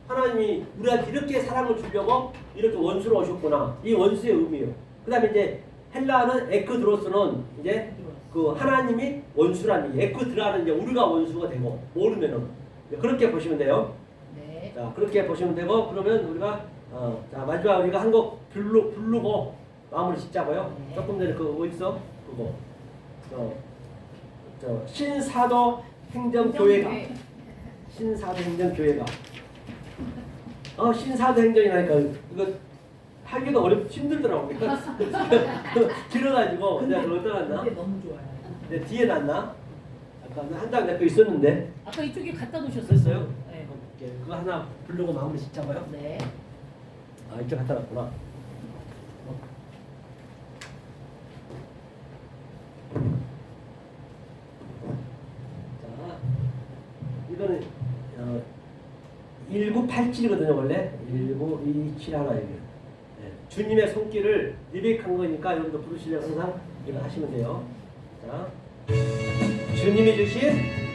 하나님이 우리한테 이렇게 사랑을 주려고 이렇게 원수로 오셨구나. 이 원수의 의미예요. 그 다음에 이제 헬라어는 에크드로스는 이제 그 하나님이 원수라는 얘기. 에크드라는 이제 우리가 원수가 되고 모르면은 그렇게 보시면 돼요. 네. 자 그렇게 보시면 되고 그러면 우리가 자 마지막 우리가 한 곡 부르고 마무리 짓자고요. 네. 조금 전에 그 어디서 그거 저 신사도 행정교회가 신사도 행정교회가 신사도 행정이라니까 이거 하기도 힘들더라고. 길어가지고 내가 그걸 떠났나? 근데 너무 좋아요. 내 뒤에 놨나? 아까 한 장 내거 있었는데. 아까 이쪽에 갖다 놓으셨어요. 됐어요? 네. 그거 하나 부르고 마무리 짓자고요. 네. 아 이쪽 갖다 놨구나. 자 이거는 1987이거든요 원래. 1927 하나 이게. 네. 주님의 손길을 리베이크한 거니까 여러분도 부르시려고 항상 이거 하시면 돼요. 자 주님이 주신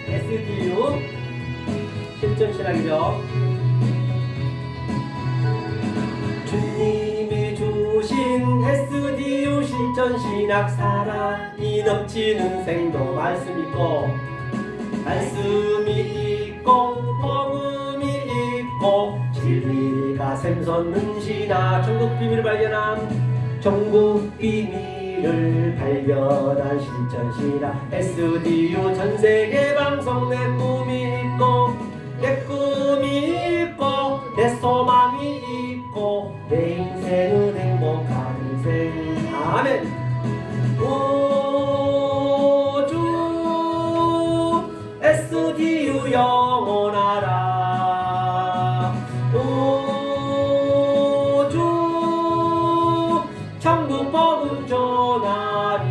SDU 실전 신학이죠. 주님이 주신 SDU 실전 신학 사랑이 넘치는 생도 말씀 있고 말씀이 있고 복음이 있고 진리가 샘솟는 신학 전국 비밀을 발견한 전국 비밀을 발견한 실전 신학 SDU 전세계 방송 내 꿈이 있고 내 꿈이 있고 내 소망이 있고 내 인생은 행복한 인생. 아멘. 우주 SDU 영원하라. 우주 천국 복음 전하리.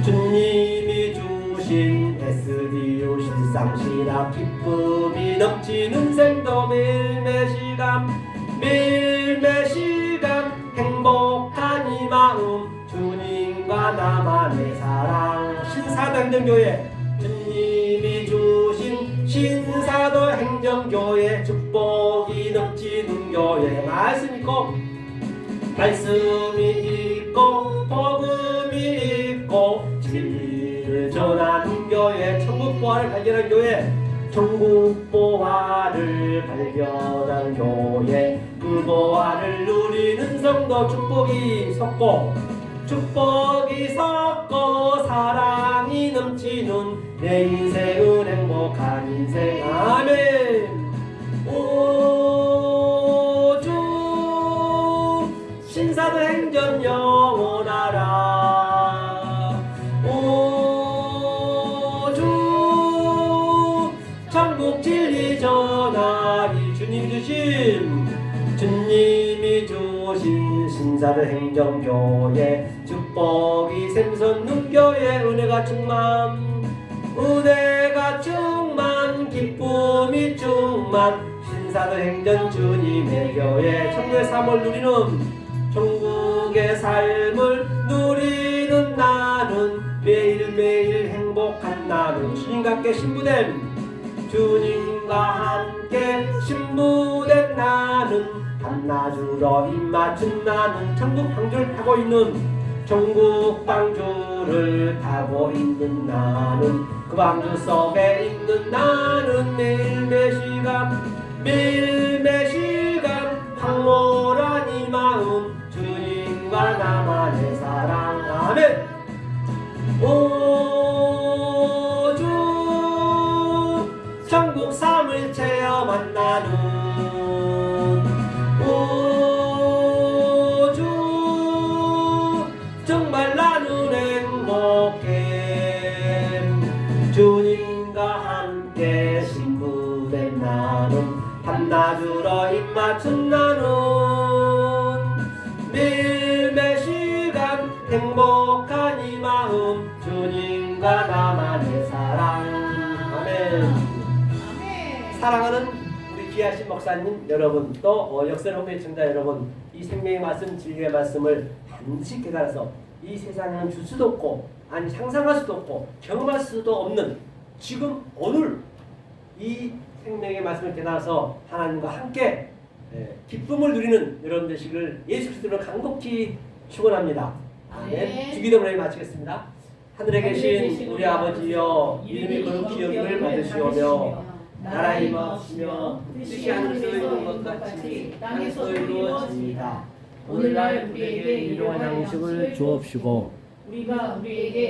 주님이 주신 SDU 실상신학 기쁨이 넘치는 생도 매일매시간 행복한 이 마음 주님과 나만의 사랑. 신사도 행정교회 주님이 주신 신사도 행정교회 축복이 넘치는 교회. 말씀 있고 말씀이 있고 복음이 있고 진리를 전하는 교회. 천국보화를 발견한 교회. 천국보화를 발견한 교회. 그 보화를 누리는 성도. 축복이 섞고 사랑이 넘치는 내 인생은 행복한 인생. 아멘. 우주 신사도 행전 영원하라. 우주 천국 진리 전하리. 주님이 주신 신사도 행정교회 축복이 샘솟는 교회. 은혜가 충만 기쁨이 충만 신사도 행전 주님의 교회. 천국의 삶을 누리는 천국의 삶을 누리는 나는 매일매일 행복한 나는 주님과 함께 신부됨. 주님과 함께 신부된 나는 밤낮으로 입맞춘 나는 천국 방주를 타고 있는 전국 방주를 타고 있는 나는 그 방주 속에 있는 나는 매일 매시간 황홀한 이 마음 주님과 나만의 사랑 아멘. 오주 천국 삶을 체험한 나는 오주 정말 나는 행복해. 주님과 함께 신부된 나는 밤낮으로 입맞춘 나는 매시간 행복한 이 마음 주님과 나만의 사랑 아멘. 사랑하는 우리 귀하신 목사님 여러분 또 역선 홈페이지 시청자 여러분 이 생명의 말씀 진리의 말씀을 반드시 깨달아서 이 세상에는 줄 수도 없고 아니 상상할 수도 없고 경험할 수도 없는 지금 오늘 이 생명의 말씀을 깨달아서 하나님과 함께 기쁨을 누리는 여러분 되시기를 예수 그리스도로 간곡히 축원합니다. 아멘. 주기도문을 마치겠습니다. 하늘에 계신 우리 아버지여 이름이 거룩히 여김을 받으시오며 나라의 임하시며 뜻이 하늘에서 이루어진 것 같이 땅에서도 이루어집니다. 오늘날 우리에게 일용할 양식을 주옵시고 우리가 우리에게